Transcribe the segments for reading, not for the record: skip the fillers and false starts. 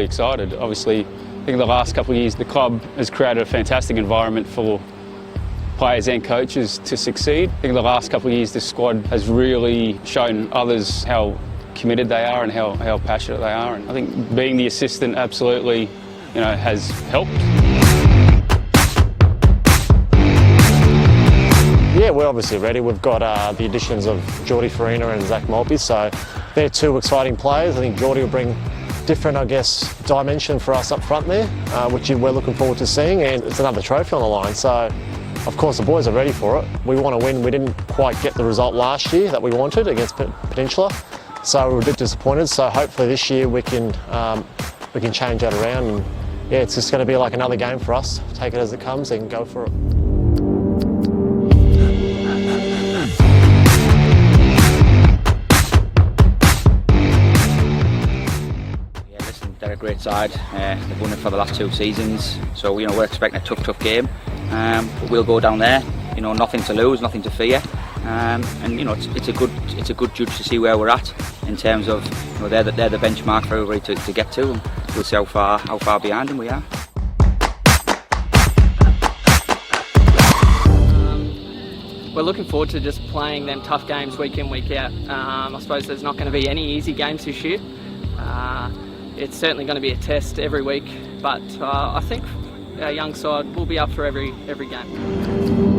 excited. Obviously, I think the last couple of years the club has created a fantastic environment for players and coaches to succeed. I think the last couple of years the squad has really shown others how committed they are and how passionate they are. And I think being the assistant absolutely, has helped. Yeah, we're obviously ready. We've got the additions of Geordie Farina and Zach Maltby, so they're two exciting players. I think Geordie will bring different, dimension for us up front there, which we're looking forward to seeing, and it's another trophy on the line. So, of course, the boys are ready for it. We want to win. We didn't quite get the result last year that we wanted against Peninsula, so we're a bit disappointed. So hopefully this year we can change that around. And yeah, it's just going to be like another game for us. Take it as it comes and go for it. They're a great side. They've won it for the last 2 seasons, so we're expecting a tough game. But we'll go down there. Nothing to lose, nothing to fear, and it's a good judge to see where we're at in terms of they're the benchmark for everybody to get to, and we'll see how far behind them we are. We're looking forward to just playing them tough games week in, week out. I suppose there's not going to be any easy games this year. It's certainly going to be a test every week, but I think our young side will be up for every game.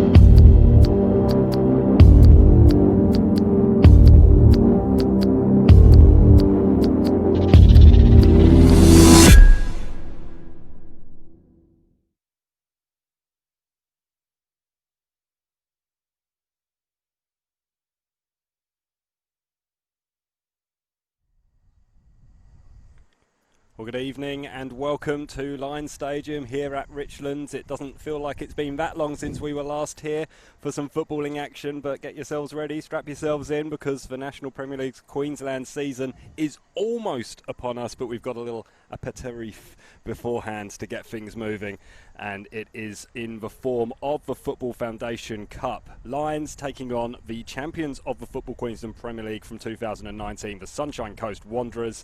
Well, good evening and welcome to Lions Stadium here at Richlands. It doesn't feel like it's been that long since we were last here for some footballing action, but get yourselves ready, strap yourselves in, because the National Premier League's Queensland season is almost upon us, but we've got a little aperitif beforehand to get things moving, and it is in the form of the Football Foundation Cup. Lions taking on the champions of the Football Queensland Premier League from 2019, the Sunshine Coast Wanderers.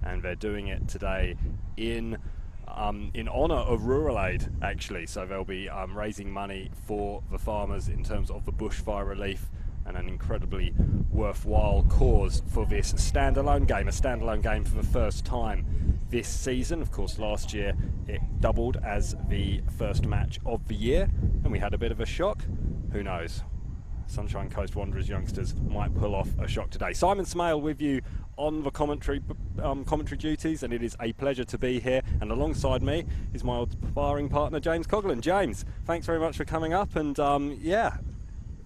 And they're doing it today in honour of Rural Aid, actually. So they'll be raising money for the farmers in terms of the bushfire relief, and an incredibly worthwhile cause for this standalone game for the first time this season. Of course, last year it doubled as the first match of the year, and we had a bit of a shock. Who knows? Sunshine Coast Wanderers youngsters might pull off a shock today. Simon Smale with you on the commentary duties, and it is a pleasure to be here. And alongside me is my old sparring partner, James Coughlin. James, thanks very much for coming up, and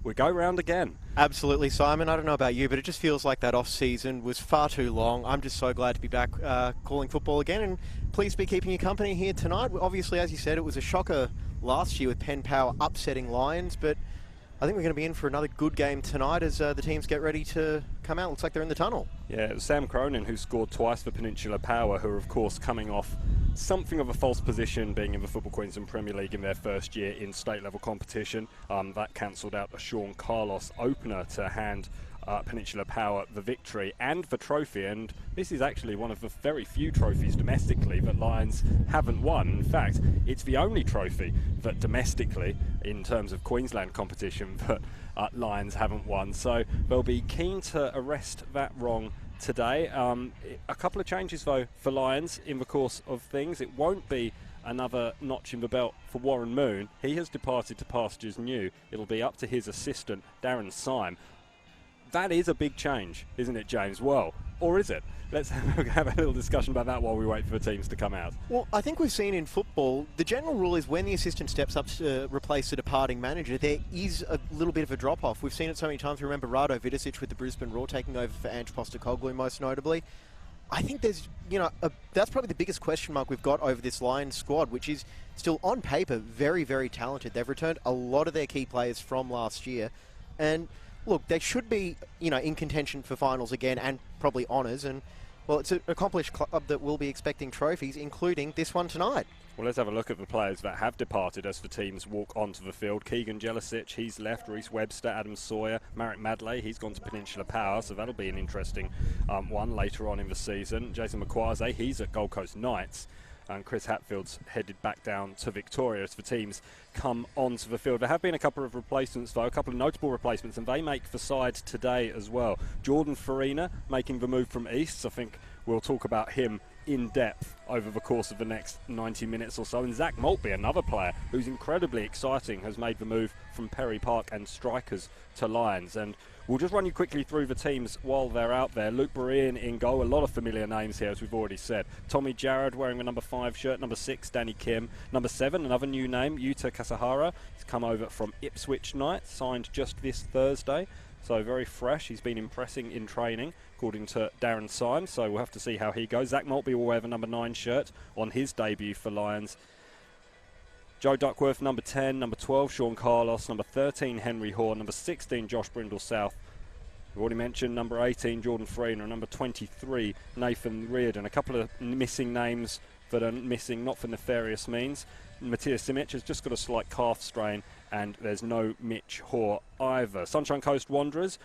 we go round again. Absolutely, Simon. I don't know about you, but it just feels like that off-season was far too long. I'm just so glad to be back calling football again, and please be keeping you company here tonight. Obviously, as you said, it was a shocker last year with Penn Power upsetting Lions, but I think we're going to be in for another good game tonight as the teams get ready to come out. Looks like they're in the tunnel. Yeah, it was Sam Cronin who scored twice for Peninsula Power, who are of course coming off something of a false position, being in the Football Queensland Premier League in their first year in state level competition. That cancelled out a Sean Carlos opener to hand Peninsula Power the victory and the trophy, and this is actually one of the very few trophies domestically that Lions haven't won. In fact, it's the only trophy that domestically, in terms of Queensland competition, that Lions haven't won, so they'll be keen to arrest that wrong today. A couple of changes though for Lions in the course of things. It won't be another notch in the belt for Warren Moon. He has departed to pastures new. It'll be up to his assistant Darren Syme. That is a big change, isn't it, James? Well, or is it? Let's have a little discussion about that while we wait for the teams to come out. Well, I think we've seen in football, the general rule is when the assistant steps up to replace the departing manager, there is a little bit of a drop-off. We've seen it so many times. Remember Rado Vidicic with the Brisbane Roar taking over for Ange Postecoglou, most notably. I think there's, that's probably the biggest question mark we've got over this Lions squad, which is still on paper very, very talented. They've returned a lot of their key players from last year, and look, they should be, in contention for finals again and probably honours. And, well, it's an accomplished club that will be expecting trophies, including this one tonight. Well, let's have a look at the players that have departed as the teams walk onto the field. Keegan Jelisic, he's left. Reece Webster, Adam Sawyer, Marek Madley, he's gone to Peninsula Power, so that'll be an interesting one later on in the season. Jason McQuarrie, he's at Gold Coast Knights. And Chris Hatfield's headed back down to Victoria as the teams come onto the field. There have been a couple of replacements, though, a couple of notable replacements, and they make the side today as well. Jordan Farina making the move from East. I think we'll talk about him in depth over the course of the next 90 minutes or so. And Zach Maltby, another player who's incredibly exciting, has made the move from Perry Park and Strikers to Lions. And we'll just run you quickly through the teams while they're out there. Luke Berean in goal, a lot of familiar names here, as we've already said. Tommy Jarrad wearing the number 5 shirt, number 6 Danny Kim, number 7 another new name, Yuta Kasahara. He's come over from Ipswich Knights, signed just this Thursday, so very fresh. He's been impressing in training, according to Darren Symes, so we'll have to see how he goes. Zach Maltby will wear the number 9 shirt on his debut for Lions. Joe Duckworth, number 10, number 12, Sean Carlos, number 13, Henry Hoare, number 16, Josh Brindle-South. We've already mentioned number 18, Jordan Farina, and number 23, Nathan Reardon. A couple of missing names that are missing, not for nefarious means. Matthias Simic has just got a slight calf strain, and there's no Mitch Hoare either. Sunshine Coast Wanderers,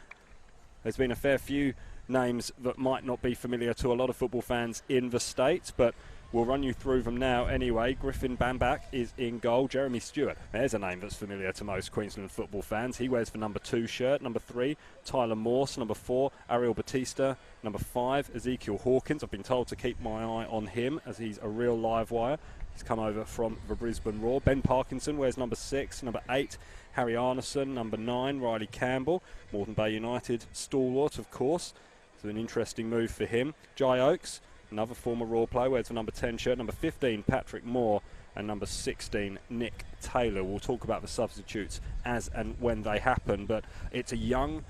there's been a fair few names that might not be familiar to a lot of football fans in the States, but we'll run you through them now anyway. Griffin Bambach is in goal. Jeremy Stewart, there's a name that's familiar to most Queensland football fans. He wears the number 2 shirt. Number 3, Tyler Morse. Number 4, Ariel Batista. Number 5, Ezekiel Hawkins. I've been told to keep my eye on him as he's a real live wire. He's come over from the Brisbane Roar. Ben Parkinson wears number 6. Number 8, Harry Arneson. Number 9, Riley Campbell. Moreton Bay United stalwart, of course. It's an interesting move for him. Jai Oakes, another former Roar player, wears the number 10 shirt. Number 15, Patrick Moore. And number 16, Nick Taylor. We'll talk about the substitutes as and when they happen, but it's a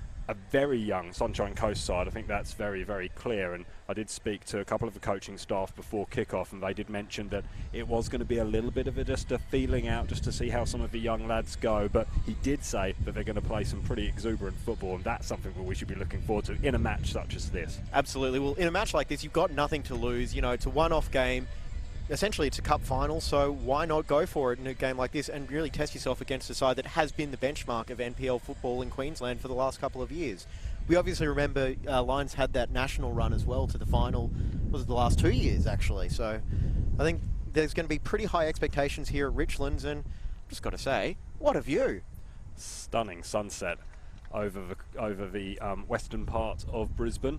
very young Sunshine Coast side. I think that's very, very clear. And I did speak to a couple of the coaching staff before kickoff, and they did mention that it was going to be a little bit of just a feeling out, just to see how some of the young lads go. But he did say that they're going to play some pretty exuberant football, and that's something that we should be looking forward to in a match such as this. Absolutely. Well, in a match like this, you've got nothing to lose. You know, it's a one-off game. Essentially, it's a cup final, so why not go for it in a game like this and really test yourself against a side that has been the benchmark of NPL football in Queensland for the last couple of years. We obviously remember Lions had that national run as well to the final, was it the last 2 years actually, so I think there's going to be pretty high expectations here at Richlands, and I've just got to say, what a view. Stunning sunset over the western part of Brisbane.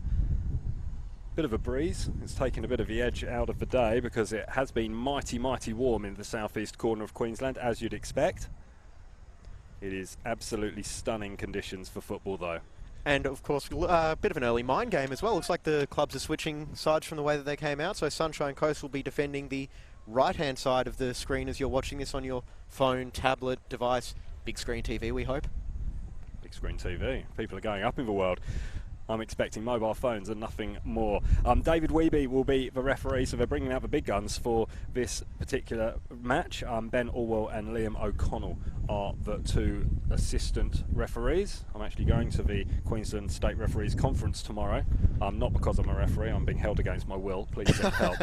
Bit of a breeze. It's taken a bit of the edge out of the day because it has been mighty warm in the southeast corner of Queensland, as you'd expect. It is absolutely stunning conditions for football, though. And of course, a bit of an early mind game as well. Looks like the clubs are switching sides from the way that they came out. So Sunshine Coast will be defending the right-hand side of the screen as you're watching this on your phone, tablet, device, big screen TV, we hope. Big screen TV. People are going up in the world. I'm expecting mobile phones and nothing more. David Weeby will be the referee, so they're bringing out the big guns for this particular match. Ben Orwell and Liam O'Connell are the 2 assistant referees. I'm actually going to the Queensland State Referees Conference tomorrow. Not because I'm a referee, I'm being held against my will. Please send help.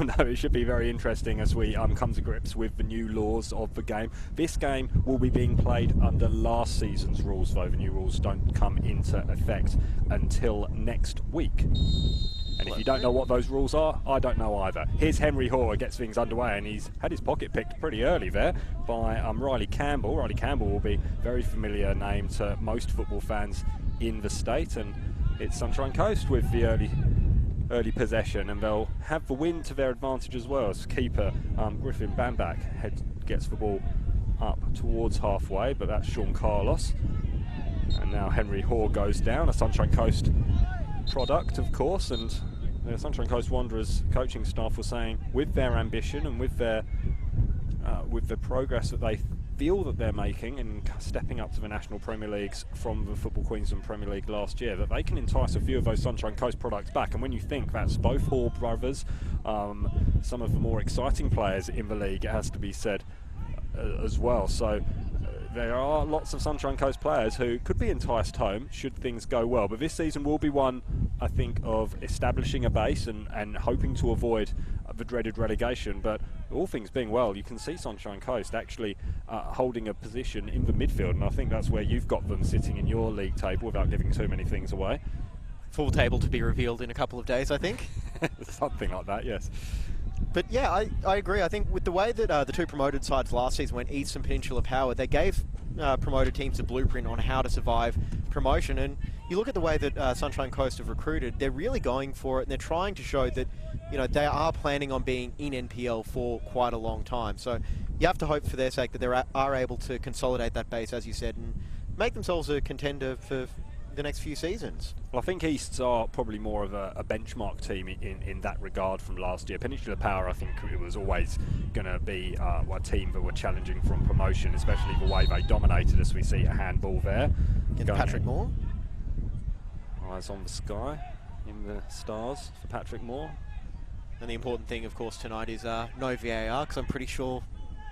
No, it should be very interesting as we come to grips with the new laws of the game. This game will be being played under last season's rules, though. The new rules don't come into effect until next week. And if you don't know what those rules are, I don't know either. Here's Henry Hoare, gets things underway, and he's had his pocket picked pretty early there by Riley Campbell. Riley Campbell will be a very familiar name to most football fans in the state, and it's Sunshine Coast with the early possession, and they'll have the wind to their advantage as well, as keeper Griffin Bambach gets the ball up towards halfway, but that's Sean Carlos. And now Henry Hoare goes down, a Sunshine Coast product, of course, and the Sunshine Coast Wanderers coaching staff were saying, with their ambition and with the progress that they feel that they're making in stepping up to the National Premier Leagues from the Football Queensland Premier League last year, that they can entice a few of those Sunshine Coast products back. And when you think that's both Hoare brothers, some of the more exciting players in the league, it has to be said as well. So there are lots of Sunshine Coast players who could be enticed home should things go well. But this season will be one, I think, of establishing a base and hoping to avoid the dreaded relegation. But all things being well, you can see Sunshine Coast actually holding a position in the midfield, and I think that's where you've got them sitting in your league table without giving too many things away. Full table to be revealed in a couple of days, I think. Something like that, yes. But yeah, I agree. I think with the way that the two promoted sides last season went, East and Peninsula Power, they gave promoted teams a blueprint on how to survive promotion. And you look at the way that Sunshine Coast have recruited, they're really going for it, and they're trying to show that, you know, they are planning on being in NPL for quite a long time. So you have to hope for their sake that they are able to consolidate that base, as you said, and make themselves a contender for the next few seasons. Well, I think Easts are probably more of a benchmark team in that regard from last year. Peninsula Power, I think it was always going to be a team that were challenging from promotion, especially the way they dominated, as we see a handball there. Against Patrick Moore. Eyes on the sky, in the stars for Patrick Moore. And the important thing, of course, tonight is no VAR, because I'm pretty sure,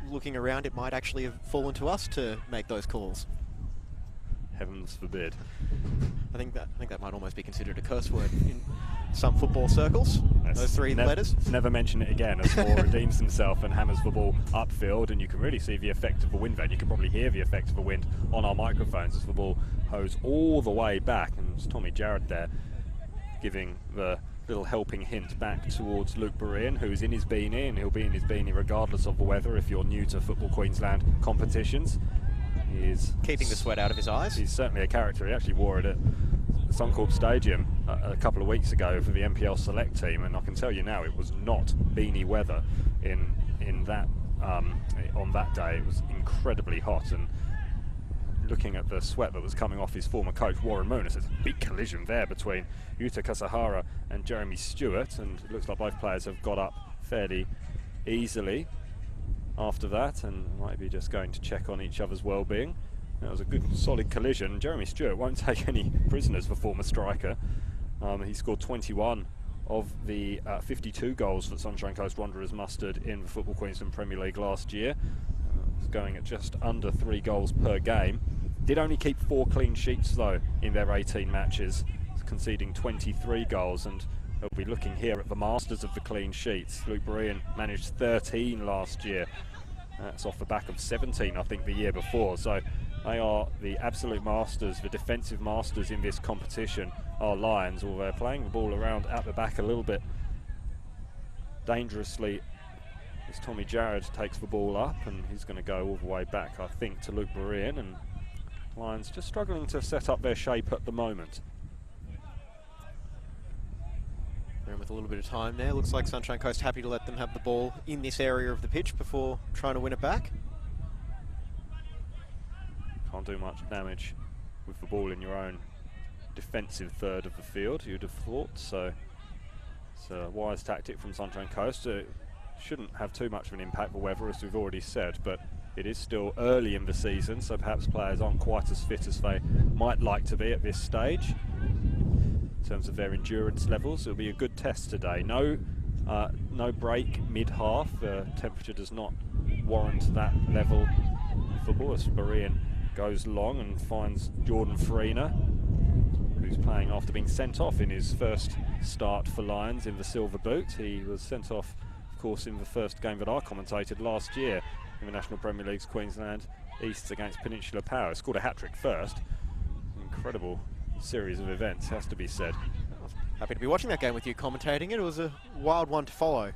looking around, it might actually have fallen to us to make those calls. Heavens forbid. I think that might almost be considered a curse word in some football circles. Yes. Those three letters. Never mention it again, as Moore redeems himself and hammers the ball upfield, and you can really see the effect of the wind there. You can probably hear the effect of the wind on our microphones as the ball goes all the way back, and it's Tommy Jarrett there giving the little helping hint back towards Luke Berean, who's in his beanie, and he'll be in his beanie regardless of the weather if you're new to Football Queensland competitions. He is keeping the sweat out of his eyes. He's certainly a character. He actually wore it at Suncorp Stadium a couple of weeks ago for the NPL Select team, and I can tell you now it was not beanie weather in that on that day. It was incredibly hot, and looking at the sweat that was coming off his former coach Warren Moon, it's a big collision there between Yuta Kasahara and Jeremy Stewart, and it looks like both players have got up fairly easily after that, and might be just going to check on each other's well-being. That was a good solid collision. Jeremy Stewart won't take any prisoners, for former striker. He scored 21 of the 52 goals that Sunshine Coast Wanderers mustered in the Football Queensland Premier League last year. It's going at just under 3 goals per game. Did only keep 4 clean sheets though in their 18 matches, conceding 23 goals, and they'll be looking here at the masters of the clean sheets. Luke Berean managed 13 last year. That's off the back of 17, I think, the year before. So they are the absolute masters, the defensive masters in this competition, are Lions. Or they're playing the ball around at the back a little bit dangerously as Tommy Jarrett takes the ball up, and he's going to go all the way back, I think, to Luke Berean, and Lions just struggling to set up their shape at the moment. And with a little bit of time there, looks like Sunshine Coast happy to let them have the ball in this area of the pitch before trying to win it back. Can't do much damage with the ball in your own defensive third of the field, you'd have thought. So it's a wise tactic from Sunshine Coast. It shouldn't have too much of an impact, the weather, as we've already said, but it is still early in the season, so perhaps players aren't quite as fit as they might like to be at this stage in terms of their endurance levels. It'll be a good test today. No break mid-half. The temperature does not warrant that level of football, as Berean goes long and finds Jordan Farina, who's playing after being sent off in his first start for Lions in the Silver Boot. He was sent off, of course, in the first game that I commentated last year in the National Premier League's Queensland Easts against Peninsula Power. Scored a hat-trick first. Incredible series of events, has to be said. Happy to be watching that game with you commentating it. It was a wild one to follow.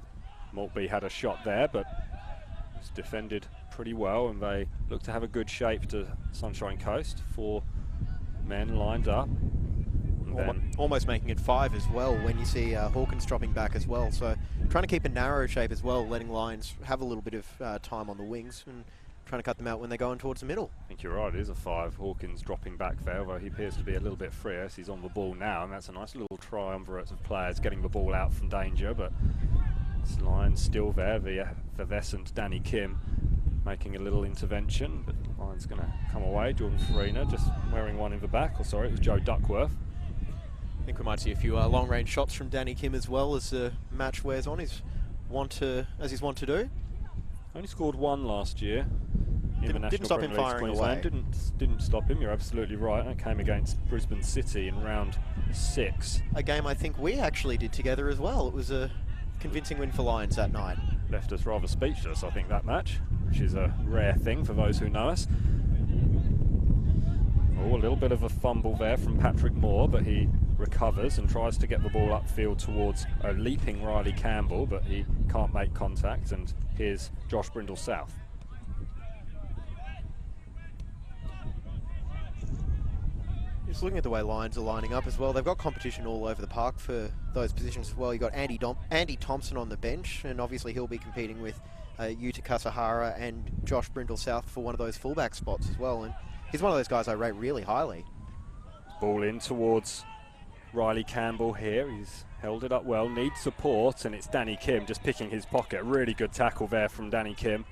Maltby had a shot there, but it's defended pretty well, and they look to have a good shape to Sunshine Coast. 4 men lined up. Almost making it 5 as well when you see Hawkins dropping back as well. So trying to keep a narrow shape as well, letting Lions have a little bit of time on the wings and trying to cut them out when they're going towards the middle. I think you're right, it is a 5. Hawkins dropping back there, although he appears to be a little bit freer as he's on the ball now, and that's a nice little triumvirate of players getting the ball out from danger, but this Lions still there. The effervescent Danny Kim making a little intervention, but Lions going to come away. Jordan Farina just wearing one in the back, or sorry, it was Joe Duckworth. I think we might see a few long-range shots from Danny Kim as well as the match wears on, as he's want to do. Only scored 1 last year in the National Didn't stop him Premier League firing Queensland. away. Didn't stop him, you're absolutely right. That came against Brisbane City in round 6. A game I think we actually did together as well. It was a convincing win for Lions that night. left us rather speechless, I think, that match, which is a rare thing for those who know us. Oh, a little bit of a fumble there from Patrick Moore, but he recovers and tries to get the ball upfield towards a leaping Riley Campbell, but he can't make contact, and here's Josh Brindle-South. Just looking at the way Lions are lining up as well, they've got competition all over the park for those positions as well. You've got Andy Thompson on the bench, and obviously he'll be competing with Yuta Kasahara and Josh Brindle-South for one of those fullback spots as well, and he's one of those guys I rate really highly. Ball in towards Riley Campbell here. He's held it up well, needs support, and it's Danny Kim just picking his pocket. Really good tackle there from Danny Kim.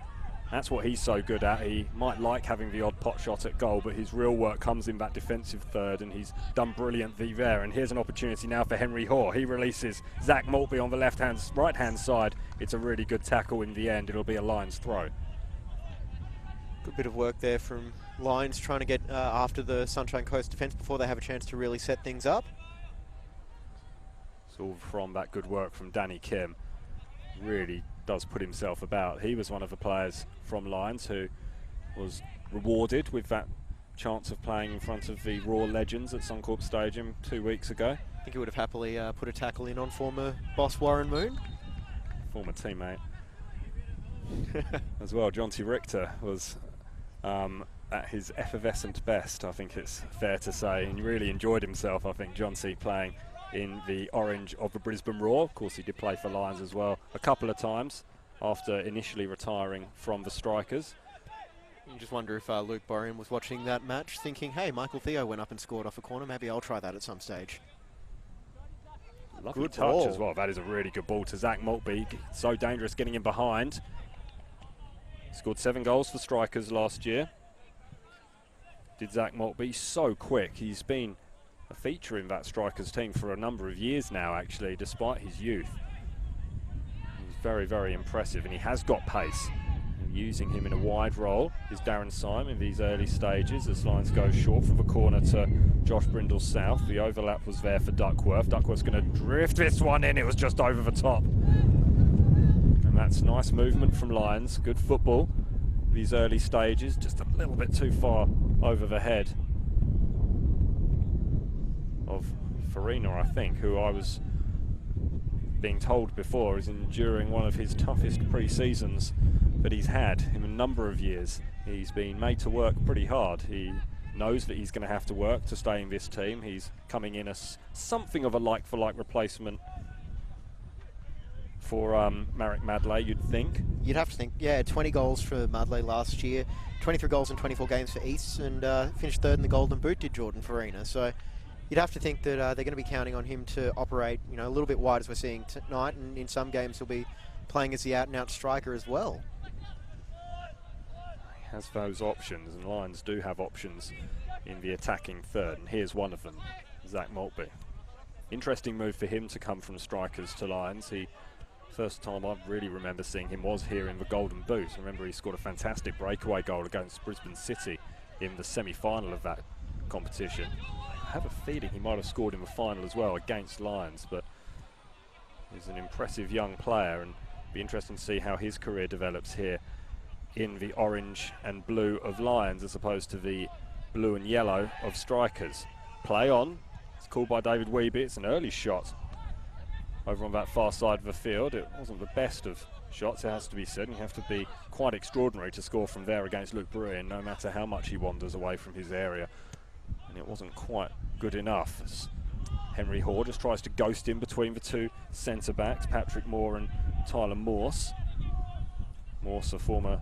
That's what he's so good at. He might like having the odd pot shot at goal, but his real work comes in that defensive third, and he's done brilliantly there. And here's an opportunity now for Henry Hoare. He releases Zach Maltby on the right-hand side. It's a really good tackle in the end. It'll be a Lions throw. Good bit of work there from Lions trying to get after the Sunshine Coast defence before they have a chance to really set things up. It's all from that good work from Danny Kim. Really does put himself about. He was one of the players from Lions who was rewarded with that chance of playing in front of the Raw legends at Suncorp Stadium 2 weeks ago. I think he would have happily put a tackle in on former boss Warren Moon. Former teammate. As well, Jonty Richter was at his effervescent best, I think it's fair to say, and really enjoyed himself, I think, Jonty, playing in the orange of the Brisbane Roar. Of course, he did play for Lions as well a couple of times after initially retiring from the Strikers. You just wonder if Luke Boreham was watching that match thinking, hey, Michael Theo went up and scored off a corner, maybe I'll try that at some stage. Lovely Good touch ball as well. That is a really good ball to Zach Maltby. So dangerous getting in behind. Scored 7 goals for Strikers last year. Did Zach Maltby. So quick. He's been a feature in that Strikers team for a number of years now, actually, despite his youth. He's very, very impressive, and he has got pace. And using him in a wide role is Darren Syme in these early stages as Lions go short from the corner to Josh Brindle-South. The overlap was there for Duckworth. Duckworth's going to drift this one in. It was just over the top. And that's nice movement from Lions. Good football. These early stages, just a little bit too far over the head of Farina, I think, who I was being told before is enduring one of his toughest pre-seasons that he's had in a number of years. He's been made to work pretty hard. He knows that he's going to have to work to stay in this team. He's coming in as something of a like-for-like replacement for Marek Madley, you'd think. You'd have to think, yeah, 20 goals for Madley last year, 23 goals in 24 games for East, and finished third in the Golden Boot, did Jordan Farina. So you'd have to think that they're going to be counting on him to operate, you know, a little bit wide as we're seeing tonight, and in some games he'll be playing as the out-and-out striker as well. He has those options, and Lions do have options in the attacking third, and here's one of them, Zach Maltby. Interesting move for him to come from Strikers to Lions. First time I really remember seeing him was here in the Golden Boot. I remember he scored a fantastic breakaway goal against Brisbane City in the semi-final of that competition. I have a feeling he might have scored in the final as well against Lions, but he's an impressive young player, and it'll be interesting to see how his career develops here in the orange and blue of Lions as opposed to the blue and yellow of Strikers. Play on. It's called by David Wiebe. It's an early shot over on that far side of the field. It wasn't the best of shots, it has to be said, and you have to be quite extraordinary to score from there against Luke Bruin, no matter how much he wanders away from his area. And it wasn't quite good enough. As Henry Hoare just tries to ghost in between the two centre-backs, Patrick Moore and Tyler Morse. Morse, a former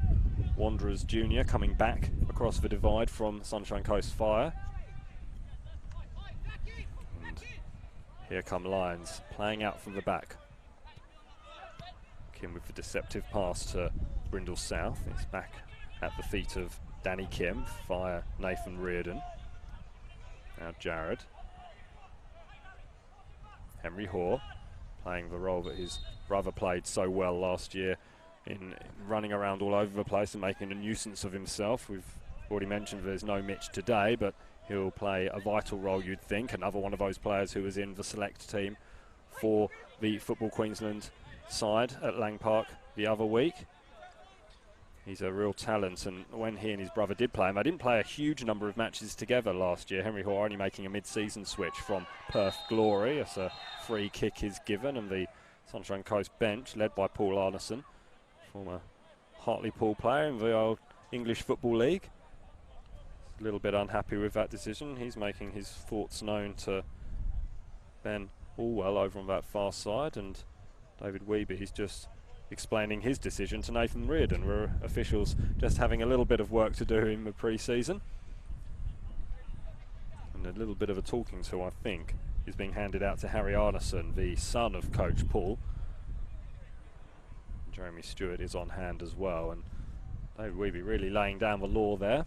Wanderers junior, coming back across the divide from Sunshine Coast Fire. And here come Lions, playing out from the back. Kim with the deceptive pass to Brindle-South. It's back at the feet of Danny Kim via Nathan Reardon. Now Jared. Henry Hoare playing the role that his brother played so well last year in running around all over the place and making a nuisance of himself. We've already mentioned there's no Mitch today, but he'll play a vital role, you'd think. Another one of those players who was in the select team for the Football Queensland side at Lang Park the other week. He's a real talent, and when he and his brother did play him, they didn't play a huge number of matches together last year. Henry Hoare only making a mid-season switch from Perth Glory as a free kick is given, and the Sunshine Coast bench, led by Paul Arneson, former Hartlepool player in the old English Football League. A little bit unhappy with that decision. He's making his thoughts known to Ben Allwell over on that far side, and David Wiebe, he's just explaining his decision to Nathan Reardon. We're officials just having a little bit of work to do in the pre-season. And a little bit of a talking to, I think, is being handed out to Harry Arneson, the son of Coach Paul. Jeremy Stewart is on hand as well, and David Wiebe really laying down the law there.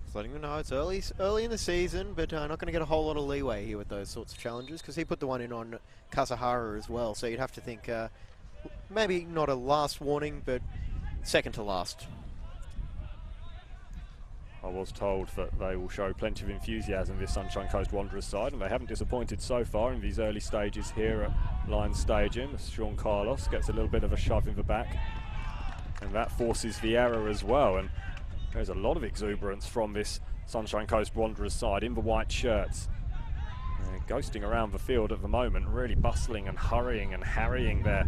Just letting him know it's early in the season, but not going to get a whole lot of leeway here with those sorts of challenges, because he put the one in on Kasahara as well, so you'd have to think maybe not a last warning, but second to last. I was told that they will show plenty of enthusiasm, this Sunshine Coast Wanderers side, and they haven't disappointed so far in these early stages here at Lions Stadium. As Sean Carlos gets a little bit of a shove in the back, and that forces the error as well. And there's a lot of exuberance from this Sunshine Coast Wanderers side in the white shirts. They're ghosting around the field at the moment, really bustling and hurrying and harrying their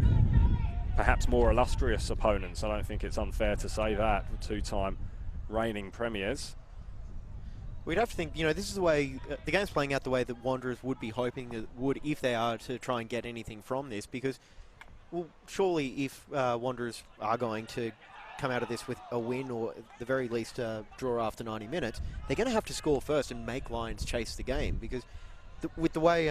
perhaps more illustrious opponents. I don't think it's unfair to say that, the two-time reigning premiers. We'd have to think, this is the way, the game's playing out the way that Wanderers would be hoping it would if they are to try and get anything from this, because, well, surely if Wanderers are going to come out of this with a win, or at the very least draw after 90 minutes, they're going to have to score first and make Lions chase the game, because with the way,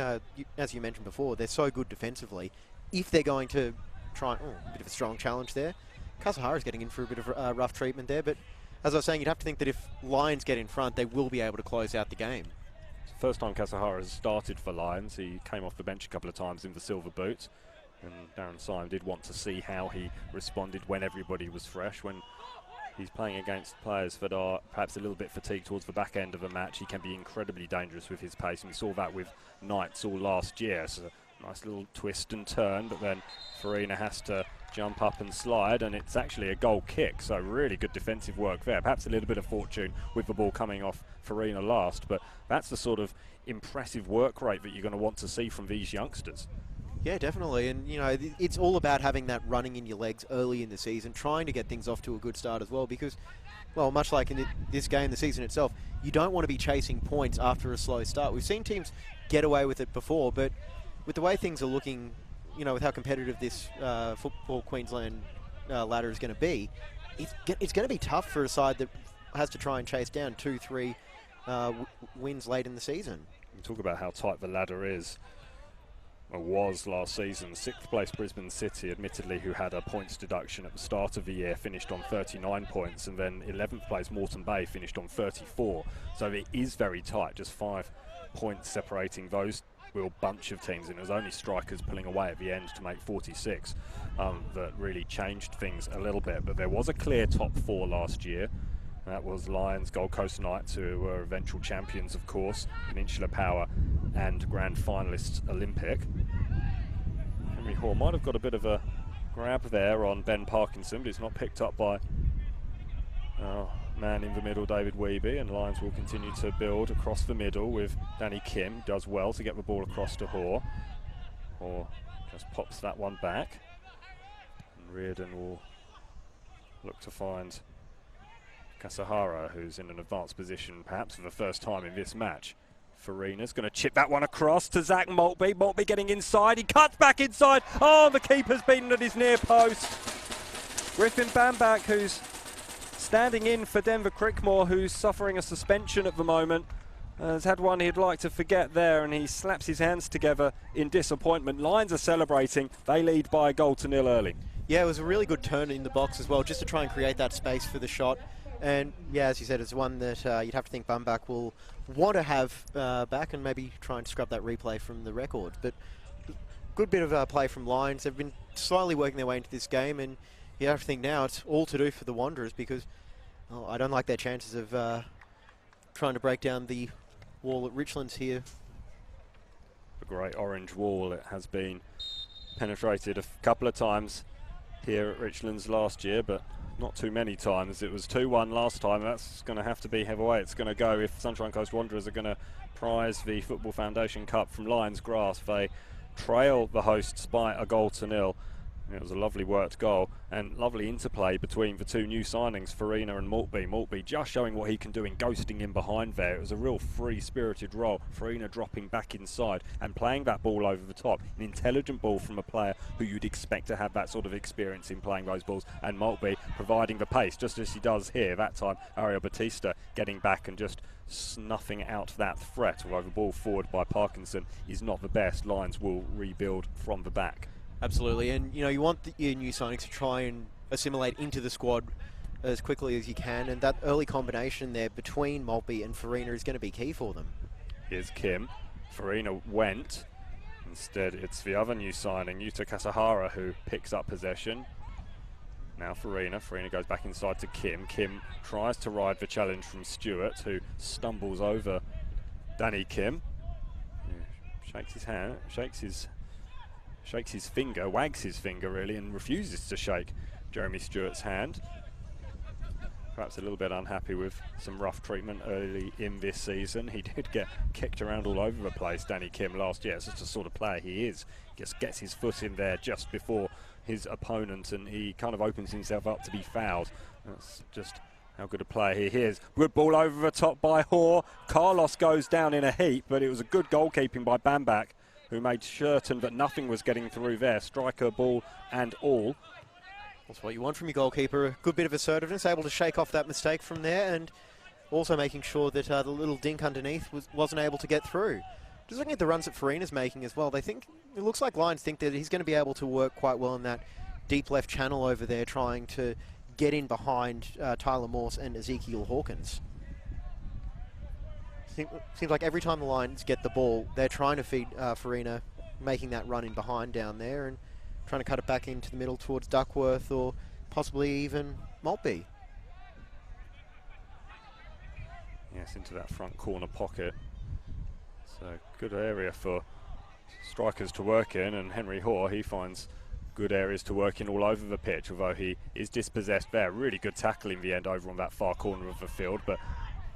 as you mentioned before, they're so good defensively. If they're going to try, a bit of a strong challenge there. Kasahara's getting in for a bit of rough treatment there, but as I was saying, you'd have to think that if Lions get in front, they will be able to close out the game. It's the first time Kasahara has started for Lions. He came off the bench a couple of times in the silver boot, and Darren Syme did want to see how he responded when everybody was fresh. When he's playing against players that are perhaps a little bit fatigued towards the back end of a match, he can be incredibly dangerous with his pace, and we saw that with Knights all last year. So nice little twist and turn, but then Farina has to jump up and slide, and it's actually a goal kick, so really good defensive work there. Perhaps a little bit of fortune with the ball coming off Farina last, but that's the sort of impressive work rate that you're going to want to see from these youngsters. Yeah, definitely, and it's all about having that running in your legs early in the season, trying to get things off to a good start as well, because, well, much like in this game, the season itself, you don't want to be chasing points after a slow start. We've seen teams get away with it before, but with the way things are looking, with how competitive this Football Queensland ladder is going to be, it's going to be tough for a side that has to try and chase down 2-3 wins late in the season. We talk about how tight the ladder is. Or was last season. 6th place Brisbane City, admittedly, who had a points deduction at the start of the year, finished on 39 points, and then 11th place Moreton Bay finished on 34. So it is very tight, just 5 points separating those real bunch of teams, and it was only Strikers pulling away at the end to make 46 that really changed things a little bit. But there was a clear top 4 last year. That was Lions, Gold Coast Knights, who were eventual champions, of course, Peninsula Power and grand finalists Olympic. Henry Hoare might have got a bit of a grab there on Ben Parkinson, but it's not picked up by man in the middle, David Wiebe, and Lions will continue to build across the middle with Danny Kim. Does well to get the ball across to Hoare. Hoare just pops that one back, and Reardon will look to find Kasahara, who's in an advanced position perhaps for the first time in this match. Farina's going to chip that one across to Zach Maltby. Maltby getting inside, he cuts back inside. Oh, the keeper's beaten at his near post. Griffin Bamback, who's standing in for Denver Crickmore, who's suffering a suspension at the moment, has had one he'd like to forget there, and he slaps his hands together in disappointment. Lions are celebrating. They lead by a 1-0 early. Yeah, it was a really good turn in the box as well, just to try and create that space for the shot. And yeah, as you said, it's one that you'd have to think Bumback will want to have back, and maybe try and scrub that replay from the record. But good bit of play from Lions. They've been slowly working their way into this game, and you have to think now it's all to do for the Wanderers, because I don't like their chances of trying to break down the wall at Richlands here. The great orange wall, it has been penetrated a couple of times here at Richlands last year, but not too many times. It was 2-1 last time. That's going to have to be however way it's going to go if Sunshine Coast Wanderers are going to prize the Football Foundation Cup from Lions Grass. They trail the hosts by a 1-0. It was a lovely worked goal and lovely interplay between the two new signings, Farina and Maltby. Maltby just showing what he can do in ghosting in behind there. It was a real free-spirited role. Farina dropping back inside and playing that ball over the top. An intelligent ball from a player who you'd expect to have that sort of experience in playing those balls. And Maltby providing the pace, just as he does here. That time, Ariel Batista getting back and just snuffing out that threat. Although the ball forward by Parkinson is not the best, Lions will rebuild from the back. Absolutely, and you want your new signings to try and assimilate into the squad as quickly as you can, and that early combination there between Maltby and Farina is going to be key for them. Here's Kim. Farina went. Instead, it's the other new signing, Yuta Kasahara, who picks up possession. Now Farina. Farina goes back inside to Kim. Kim tries to ride the challenge from Stewart, who stumbles over Danny Kim. Shakes his hand, shakes his finger, wags his finger really, and refuses to shake Jeremy Stewart's hand. Perhaps a little bit unhappy with some rough treatment early in this season. He did get kicked around all over the place, Danny Kim, last year. It's just the sort of player he is. Just gets his foot in there just before his opponent, and he kind of opens himself up to be fouled. That's just how good a player he is. Good ball over the top by Hoare. Carlos goes down in a heap, but it was a good goalkeeping by Bambak, who made certain that nothing was getting through there, striker, ball and all. That's what you want from your goalkeeper, a good bit of assertiveness, able to shake off that mistake from there, and also making sure that the little dink underneath wasn't able to get through. Just looking at the runs that Farina's making as well, it looks like Lions think that he's going to be able to work quite well in that deep left channel over there, trying to get in behind Tyler Morse and Ezekiel Hawkins. Seems like every time the Lions get the ball, they're trying to feed Farina, making that run in behind down there and trying to cut it back into the middle towards Duckworth or possibly even Maltby. Yes, into that front corner pocket. So good area for strikers to work in, and Henry Hoare, he finds good areas to work in all over the pitch, although he is dispossessed there. Really good tackle in the end over on that far corner of the field, but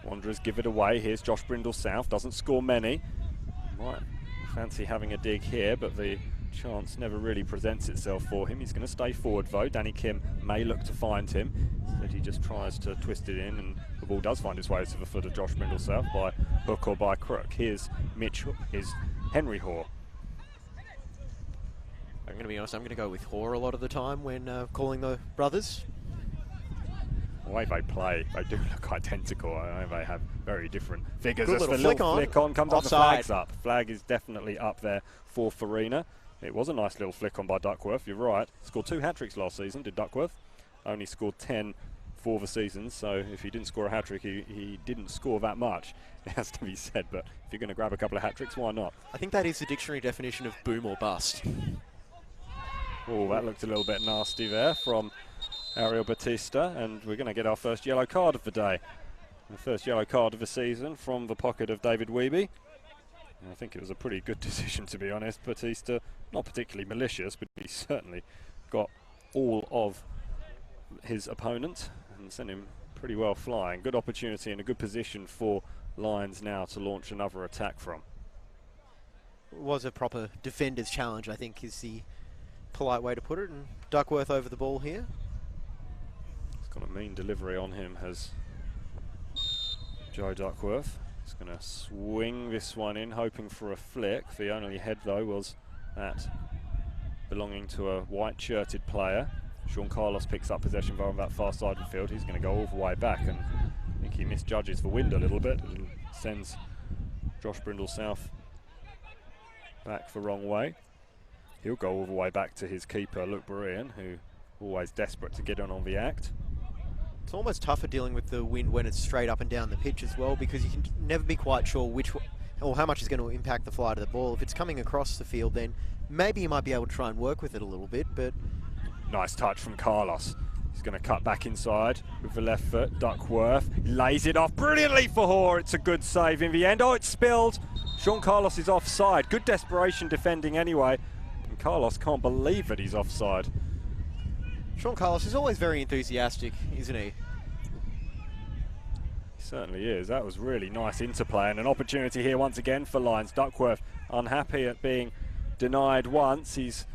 Wanderers give it away. Here's Josh Brindle South, doesn't score many. Might fancy having a dig here, but the chance never really presents itself for him. He's going to stay forward though. Danny Kim may look to find him. Instead he just tries to twist it in, and the ball does find its way to the foot of Josh Brindle South by hook or by crook. Here's Henry Hoare. I'm going to be honest, I'm going to go with Hoare a lot of the time when calling the brothers. The way they play, they do look identical. I know they have very different figures. Good little flick on. Comes up, the flag's up. Flag is definitely up there for Farina. It was a nice little flick on by Duckworth, you're right. Scored 2 hat-tricks last season, did Duckworth. Only scored 10 for the season, so if he didn't score a hat-trick, he didn't score that much, it has to be said. But if you're going to grab a couple of hat-tricks, why not? I think that is the dictionary definition of boom or bust. Oh, that looked a little bit nasty there from Ariel Batista, and we're going to get our first yellow card of the day. The first yellow card of the season from the pocket of David Wiebe. I think it was a pretty good decision, to be honest. Batista, not particularly malicious, but he certainly got all of his opponent and sent him pretty well flying. Good opportunity and a good position for Lions now to launch another attack from. It was a proper defender's challenge, I think, is the polite way to put it. And Duckworth over the ball here. He's got a mean delivery on him, has Joe Duckworth. He's going to swing this one in, hoping for a flick. The only head, though, was that belonging to a white-shirted player. Sean Carlos picks up possession on that far side of the field. He's going to go all the way back, and I think he misjudges the wind a little bit and sends Josh Brindle South back the wrong way. He'll go all the way back to his keeper, Luke Berean, who always desperate to get on the act. It's almost tougher dealing with the wind when it's straight up and down the pitch as well, because you can never be quite sure which or how much is going to impact the flight of the ball. If it's coming across the field, then maybe you might be able to try and work with it a little bit, but... Nice touch from Carlos. He's going to cut back inside with the left foot. Duckworth lays it off brilliantly for Hoare. It's a good save in the end. Oh, it's spilled. Sean Carlos is offside. Good desperation defending anyway. And Carlos can't believe that he's offside. Sean Carlos is always very enthusiastic, isn't he? He certainly is. That was really nice interplay and an opportunity here once again for Lions. Duckworth unhappy at being denied once. He's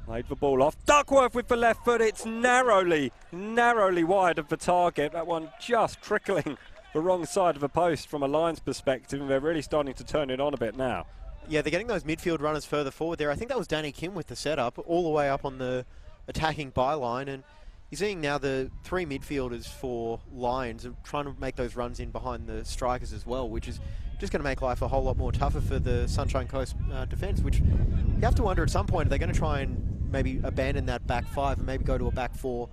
laid the ball off. Duckworth with the left foot. It's narrowly wide of the target. That one just trickling the wrong side of the post from a Lions perspective, and they're really starting to turn it on a bit now. Yeah, they're getting those midfield runners further forward there. I think that was Danny Kim with the setup, all the way up on the attacking byline, and you're seeing now the three midfielders for Lions and trying to make those runs in behind the strikers as well, which is just going to make life a whole lot more tougher for the Sunshine Coast defence, which you have to wonder at some point, are they going to try and maybe abandon that back five and maybe go to a back four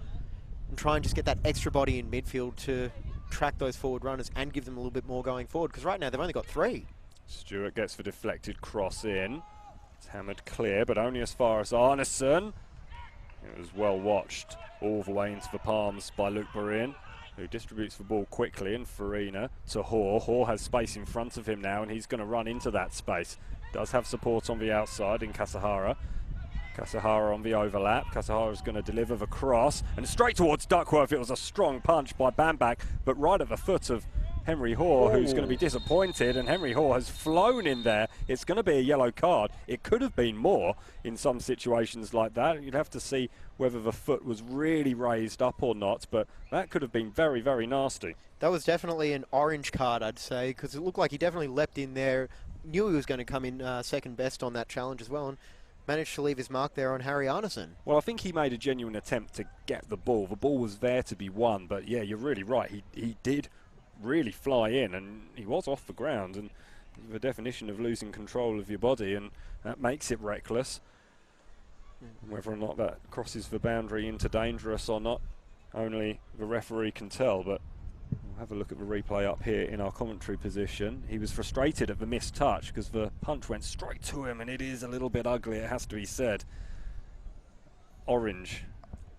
and try and just get that extra body in midfield to track those forward runners and give them a little bit more going forward, because right now they've only got three. Stewart gets the deflected cross in. It's hammered clear, but only as far as Arneson. It was well watched all the way into the palms by Luke Barin, who distributes the ball quickly, and Farina to Hoare. Hoare has space in front of him now, and he's going to run into that space. Does have support on the outside in Kasahara. Kasahara on the overlap. Kasahara's going to deliver the cross, and straight towards Duckworth. It was a strong punch by Bambach, but right at the foot of Henry Hoare, who's going to be disappointed, and Henry Hoare has flown in there. It's going to be a yellow card. It could have been more in some situations like that. You'd have to see whether the foot was really raised up or not, but that could have been very, very nasty. That was definitely an orange card, I'd say, because it looked like he definitely leapt in there, knew he was going to come in second best on that challenge as well, and managed to leave his mark there on Harry Arneson. Well, I think he made a genuine attempt to get the ball. The ball was there to be won, but yeah, you're really right. He did really fly in, and he was off the ground, and the definition of losing control of your body, and that makes it reckless. Whether or not that crosses the boundary into dangerous or not, only the referee can tell, but we'll have a look at the replay up here in our commentary position. He was frustrated at the missed touch because the punch went straight to him, and it is a little bit ugly, it has to be said. Orange,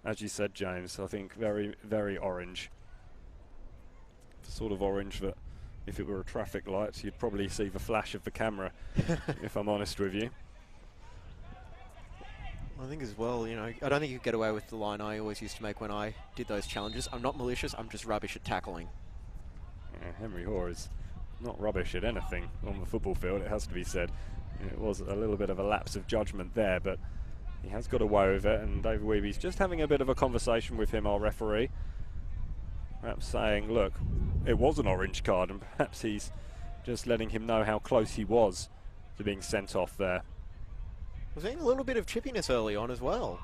as you said, James. I think very, very orange. The sort of orange that if it were a traffic light, you'd probably see the flash of the camera, if I'm honest with you. I think as well, you know, I don't think you could get away with the line I always used to make when I did those challenges. I'm not malicious, I'm just rubbish at tackling. Yeah, Henry Hoare is not rubbish at anything on the football field, it has to be said. It was a little bit of a lapse of judgment there, but he has got away with it, and David Weeby's just having a bit of a conversation with him, our referee. Perhaps saying, look, it was an orange card, and perhaps he's just letting him know how close he was to being sent off there. We're seeing a little bit of chippiness early on as well.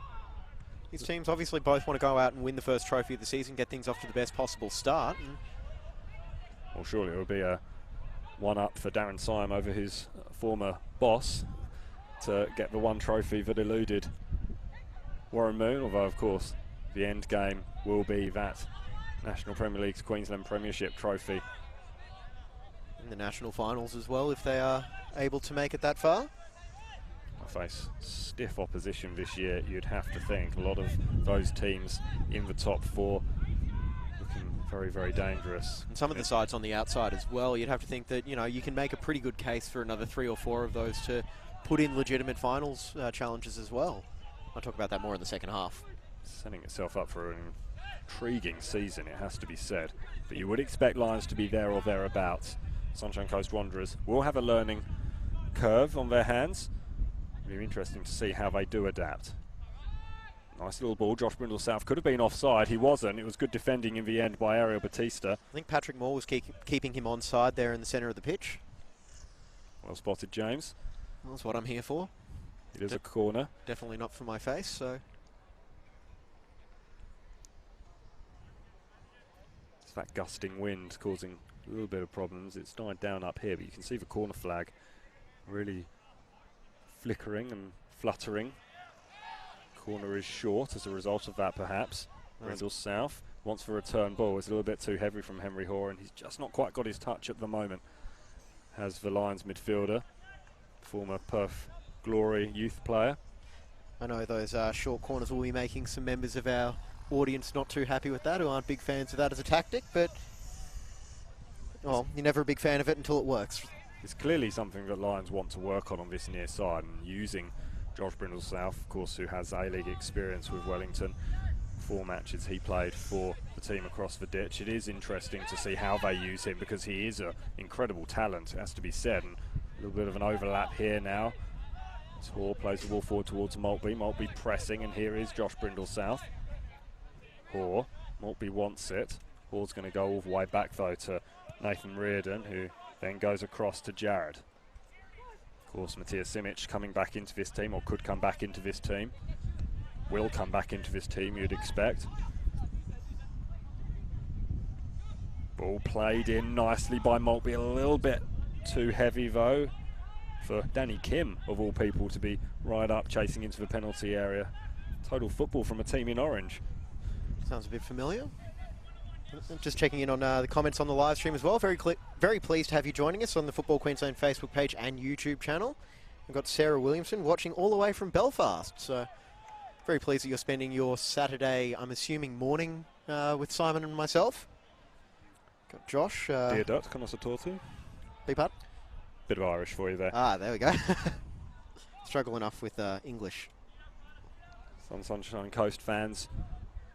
These teams obviously both want to go out and win the first trophy of the season, get things off to the best possible start. Well, surely it will be a one-up for Darren Syme over his former boss to get the one trophy that eluded Warren Moon, although, of course, the end game will be that National Premier League's Queensland Premiership trophy. In the national finals as well, if they are able to make it that far. I face stiff opposition this year, you'd have to think. A lot of those teams in the top four looking very, very dangerous. And some of the sides on the outside as well, you'd have to think that, you know, you can make a pretty good case for another 3 or 4 of those to put in legitimate finals challenges as well. I'll talk about that more in the second half. Setting itself up for an intriguing season, it has to be said. But you would expect Lions to be there or thereabouts. Sunshine Coast Wanderers will have a learning curve on their hands. It'll be interesting to see how they do adapt. Nice little ball. Josh Brindle-South could have been offside. He wasn't. It was good defending in the end by Ariel Batista. I think Patrick Moore was keeping him onside there in the centre of the pitch. Well spotted, James. That's what I'm here for. It is a corner. Definitely not for my face, so... It's that gusting wind causing a little bit of problems. It's died down up here, but you can see the corner flag really flickering and fluttering. Corner is short as a result of that, perhaps. Brindle-South wants the return ball. It's a little bit too heavy from Henry Hoare, and he's just not quite got his touch at the moment. Has the Lions midfielder, former Perth Glory youth player. I know those short corners will be making some members of our audience not too happy with that, who aren't big fans of that as a tactic, but well, you're never a big fan of it until it works. It's clearly something that Lions want to work on this near side, and using Josh Brindle-South, of course, who has A-League experience with Wellington, 4 matches he played for the team across the ditch. It is interesting to see how they use him because he is an incredible talent, it has to be said. And a little bit of an overlap here now. Hoare plays the ball forward towards Maltby. Maltby pressing, and here is Josh Brindle-South. Hoare, Maltby wants it. Hoare's going to go all the way back though to Nathan Reardon, who then goes across to Jared. Of course, Matthias Simic coming back into this team, or could come back into this team. Will come back into this team, you'd expect. Ball played in nicely by Maltby, a little bit too heavy though for Danny Kim, of all people, to be right up chasing into the penalty area. Total football from a team in orange. Sounds a bit familiar. Just checking in on the comments on the live stream as well. Very pleased to have you joining us on the Football Queensland Facebook page and YouTube channel. We've got Sarah Williamson watching all the way from Belfast. So very pleased that you're spending your Saturday, I'm assuming, morning with Simon and myself. Got Josh. Dear Dot, can I support you? Big part? Bit of Irish for you there. Ah, there we go. Struggle enough with English. Some Sunshine Coast fans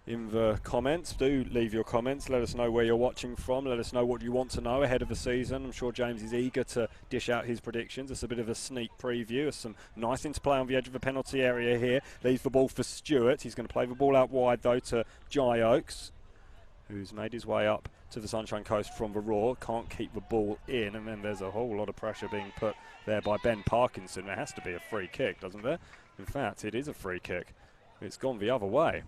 in the comments, do leave your comments. Let us know where you're watching from. Let us know what you want to know ahead of the season. I'm sure James is eager to dish out his predictions. It's a bit of a sneak preview. There's some nice interplay on the edge of the penalty area here. Leaves the ball for Stewart. He's going to play the ball out wide though to Jai Oakes, who's made his way up to the Sunshine Coast from the Raw. Can't keep the ball in, and then there's a whole lot of pressure being put there by Ben Parkinson. There has to be a free kick, doesn't there? In fact, it is a free kick. It's gone the other way.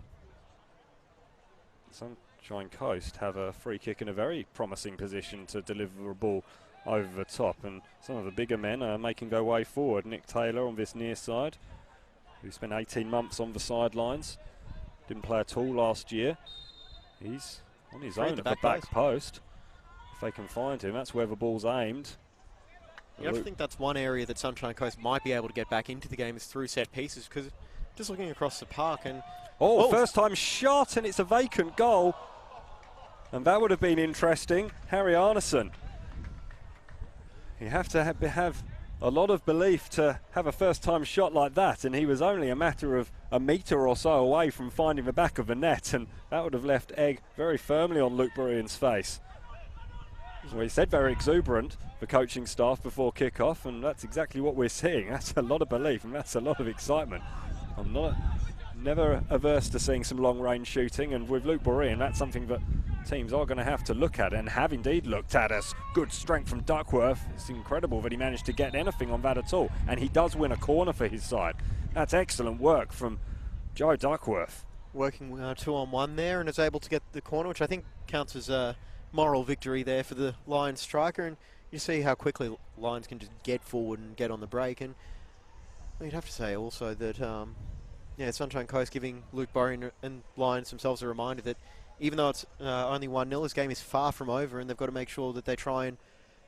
Sunshine Coast have a free kick in a very promising position to deliver a ball over the top, and some of the bigger men are making their way forward. Nick Taylor on this near side, who spent 18 months on the sidelines, didn't play at all last year. He's on his own at the back post. If they can find him, that's where the ball's aimed. You have to think that's one area that Sunshine Coast might be able to get back into the game is through set pieces, because just looking across the park and... First time shot, and it's a vacant goal. And that would have been interesting. Harry Arneson. You have to have a lot of belief to have a first time shot like that, and he was only a matter of a metre or so away from finding the back of the net, and that would have left egg very firmly on Luke Berean's face. Well, he said very exuberant, the coaching staff, before kick-off, and that's exactly what we're seeing. That's a lot of belief, and that's a lot of excitement. I'm never averse to seeing some long-range shooting, and with Luke Berean, that's something that teams are going to have to look at, and have indeed looked at. Us good strength from Duckworth. It's incredible that he managed to get anything on that at all, and he does win a corner for his side. That's excellent work from Joe Duckworth. Working 2-on-1 there, and is able to get the corner, which I think counts as a moral victory there for the Lions striker. And you see how quickly Lions can just get forward and get on the break. And you'd have to say also that Sunshine Coast giving Luke Berean and Lions themselves a reminder that even though it's only 1-0, this game is far from over, and they've got to make sure that they try and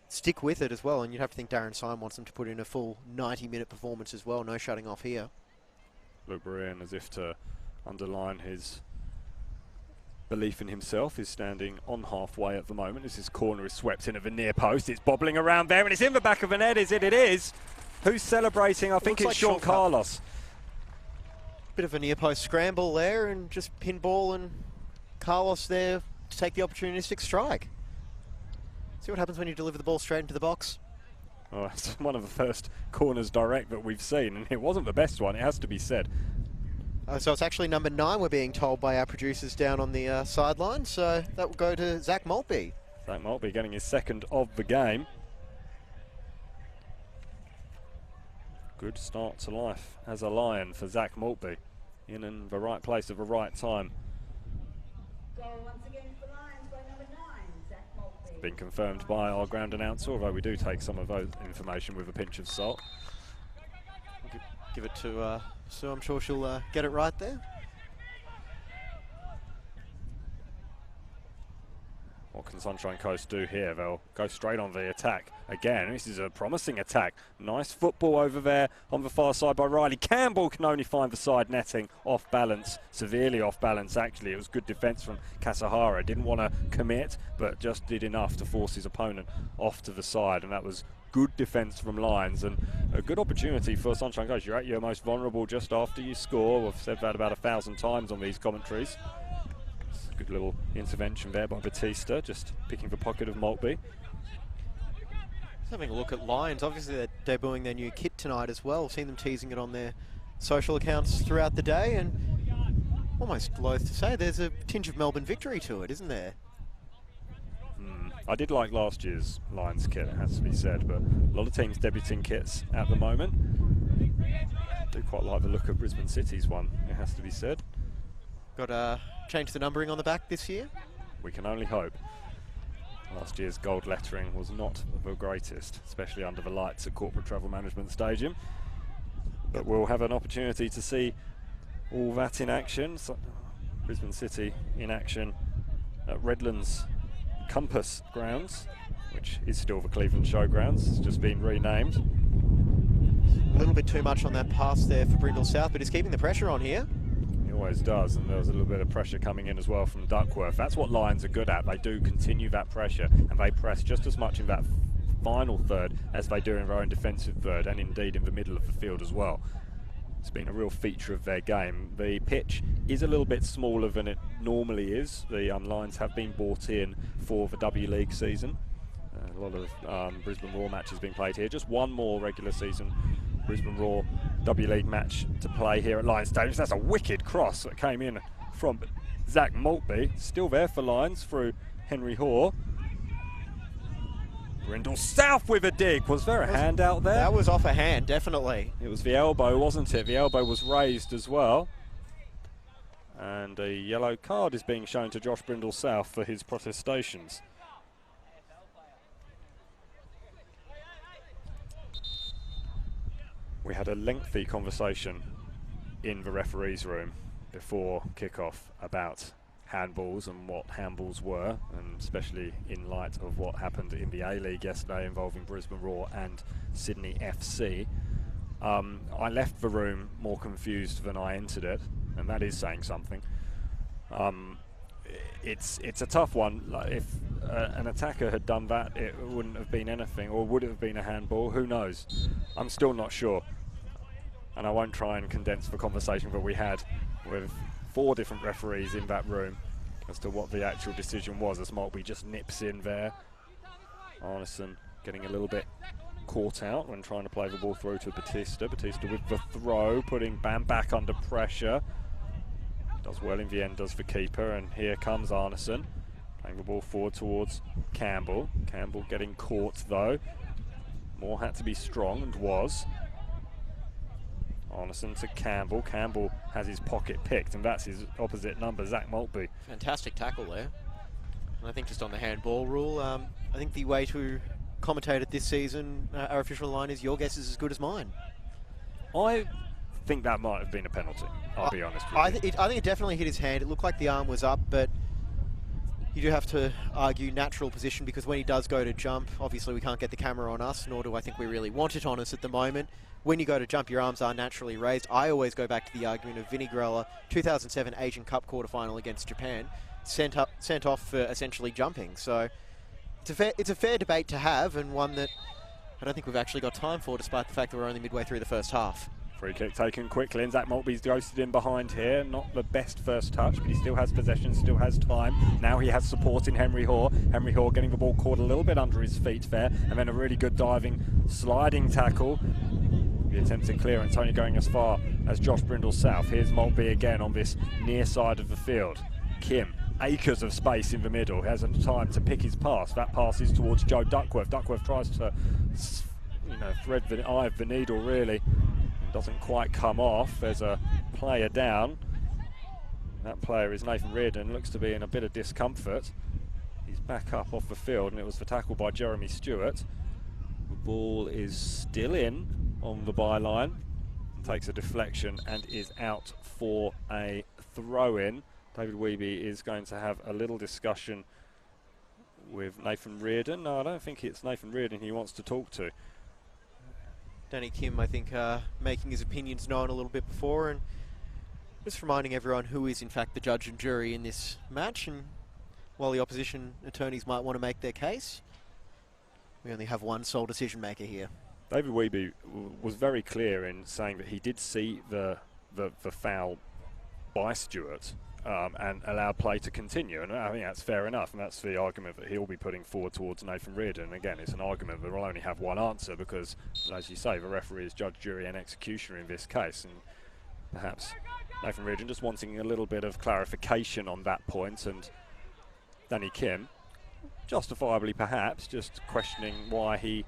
stick with it as well. And you'd have to think Darren Syme wants them to put in a full 90-minute performance as well. No shutting off here. Luke Berean, as if to underline his belief in himself, is standing on halfway at the moment as his corner is swept in at the near post. It's bobbling around there, and it's in the back of the net. Is it? It is. Who's celebrating? I think it's like Sean Carlos. Bit of a near post scramble there, and just pinball, and Carlos there to take the opportunistic strike. See what happens when you deliver the ball straight into the box. Oh, it's one of the first corners direct that we've seen, and it wasn't the best one, it has to be said. So it's actually number 9, we're being told by our producers down on the sideline. So that will go to Zach Maltby. Zach Maltby getting his second of the game. Good start to life as a Lion for Zach Maltby. In the right place at the right time. Goal once again for Lions by number 9, Zach Maltby. Been confirmed by our ground announcer, although we do take some of those information with a pinch of salt. Give it to Sue, I'm sure she'll get it right there. What can Sunshine Coast do here? They'll go straight on the attack again. This is a promising attack. Nice football over there on the far side by Riley. Campbell can only find the side netting. Off balance, severely off balance actually. It was good defence from Kasahara. Didn't want to commit, but just did enough to force his opponent off to the side, and that was good defence from Lions, and a good opportunity for Sunshine Coast. You're at your most vulnerable just after you score. We've said that about 1,000 times on these commentaries. Good little intervention there by Batista, just picking the pocket of Maltby. Just having a look at Lions. Obviously, they're debuting their new kit tonight as well. Seen them teasing it on their social accounts throughout the day, and almost loath to say there's a tinge of Melbourne victory to it, isn't there? I did like last year's Lions kit, it has to be said, but a lot of teams debuting kits at the moment. I do quite like the look of Brisbane City's one, it has to be said. Got to change the numbering on the back this year? We can only hope. Last year's gold lettering was not the greatest, especially under the lights at Corporate Travel Management Stadium. But we'll have an opportunity to see all that in action. So, Brisbane City in action at Redlands Compass Grounds, which is still the Cleveland Showgrounds. It's just been renamed. A little bit too much on that pass there for Brindle South, but he's keeping the pressure on here. He always does, and there was a little bit of pressure coming in as well from Duckworth. That's what Lions are good at. They do continue that pressure, and they press just as much in that final third as they do in their own defensive third, and indeed in the middle of the field as well. It's been a real feature of their game. The pitch is a little bit smaller than it normally is. The Lions have been bought in for the W League season. A lot of Brisbane Roar matches being played here. Just one more regular season Brisbane Roar W League match to play here at Lions Stadium. That's a wicked cross that came in from Zach Maltby. Still there for Lions through Henry Hoare. Brindle South with a dig. Was there a hand out there? That was off a hand, definitely. It was the elbow, wasn't it? The elbow was raised as well. And a yellow card is being shown to Josh Brindle South for his protestations. We had a lengthy conversation in the referee's room before kickoff about handballs and what handballs were, and especially in light of what happened in the A-League yesterday involving Brisbane Roar and Sydney FC. I left the room more confused than I entered it, and that is saying something. It's a tough one. Like, if an attacker had done that, it wouldn't have been anything, or would it have been a handball? Who knows? I'm still not sure, and I won't try and condense the conversation that we had with 4 different referees in that room as to what the actual decision was, as Maltby just nips in there. Arneson getting a little bit caught out when trying to play the ball through to Batista. Batista with the throw, putting Bam back under pressure. Does well in the end, does the keeper, and here comes Arneson playing the ball forward towards Campbell. Campbell getting caught though. Moore had to be strong and was. Arneson to Campbell. Campbell has his pocket picked, and that's his opposite number, Zach Maltby. Fantastic tackle there. And I think just on the handball rule, I think the way to commentate it this season, our official line is your guess is as good as mine. I think that might have been a penalty, I'll be honest with you. I think it definitely hit his hand. It looked like the arm was up, but you do have to argue natural position, because when he does go to jump, obviously we can't get the camera on us, nor do I think we really want it on us at the moment. When you go to jump, your arms are naturally raised. I always go back to the argument of Vinnie Grella, 2007 Asian Cup quarterfinal against Japan, sent off for essentially jumping. So it's a fair debate to have, and one that I don't think we've actually got time for, despite the fact that we're only midway through the first half. Free kick taken quickly, and Zach Maltby's ghosted in behind here. Not the best first touch, but he still has possession, still has time. Now he has support in Henry Hoare. Henry Hoare getting the ball caught a little bit under his feet there, and then a really good diving, sliding tackle. The attempted clearance only going as far as Josh Brindle South. Here's Maltby again on this near side of the field. Kim, acres of space in the middle, hasn't time to pick his pass. That pass is towards Joe Duckworth. Duckworth tries to, thread the eye of the needle really. Doesn't quite come off. There's a player down. That player is Nathan Reardon. Looks to be in a bit of discomfort. He's back up off the field, and it was the tackle by Jeremy Stewart. The ball is still in on the byline. Takes a deflection and is out for a throw-in. David Wiebe is going to have a little discussion with Nathan Reardon. No, I don't think it's Nathan Reardon he wants to talk to. Danny Kim, I think, making his opinions known a little bit before, and just reminding everyone who is in fact the judge and jury in this match. And while the opposition attorneys might want to make their case, we only have one sole decision maker here. David Wiebe was very clear in saying that he did see the foul by Stewart, and allow play to continue. And I think that's fair enough, and that's the argument that he'll be putting forward towards Nathan Reardon. And again, it's an argument that will only have one answer because, as you say, the referee is judge, jury and executioner in this case, and perhaps Nathan Reardon just wanting a little bit of clarification on that point, and Danny Kim, justifiably perhaps, just questioning why he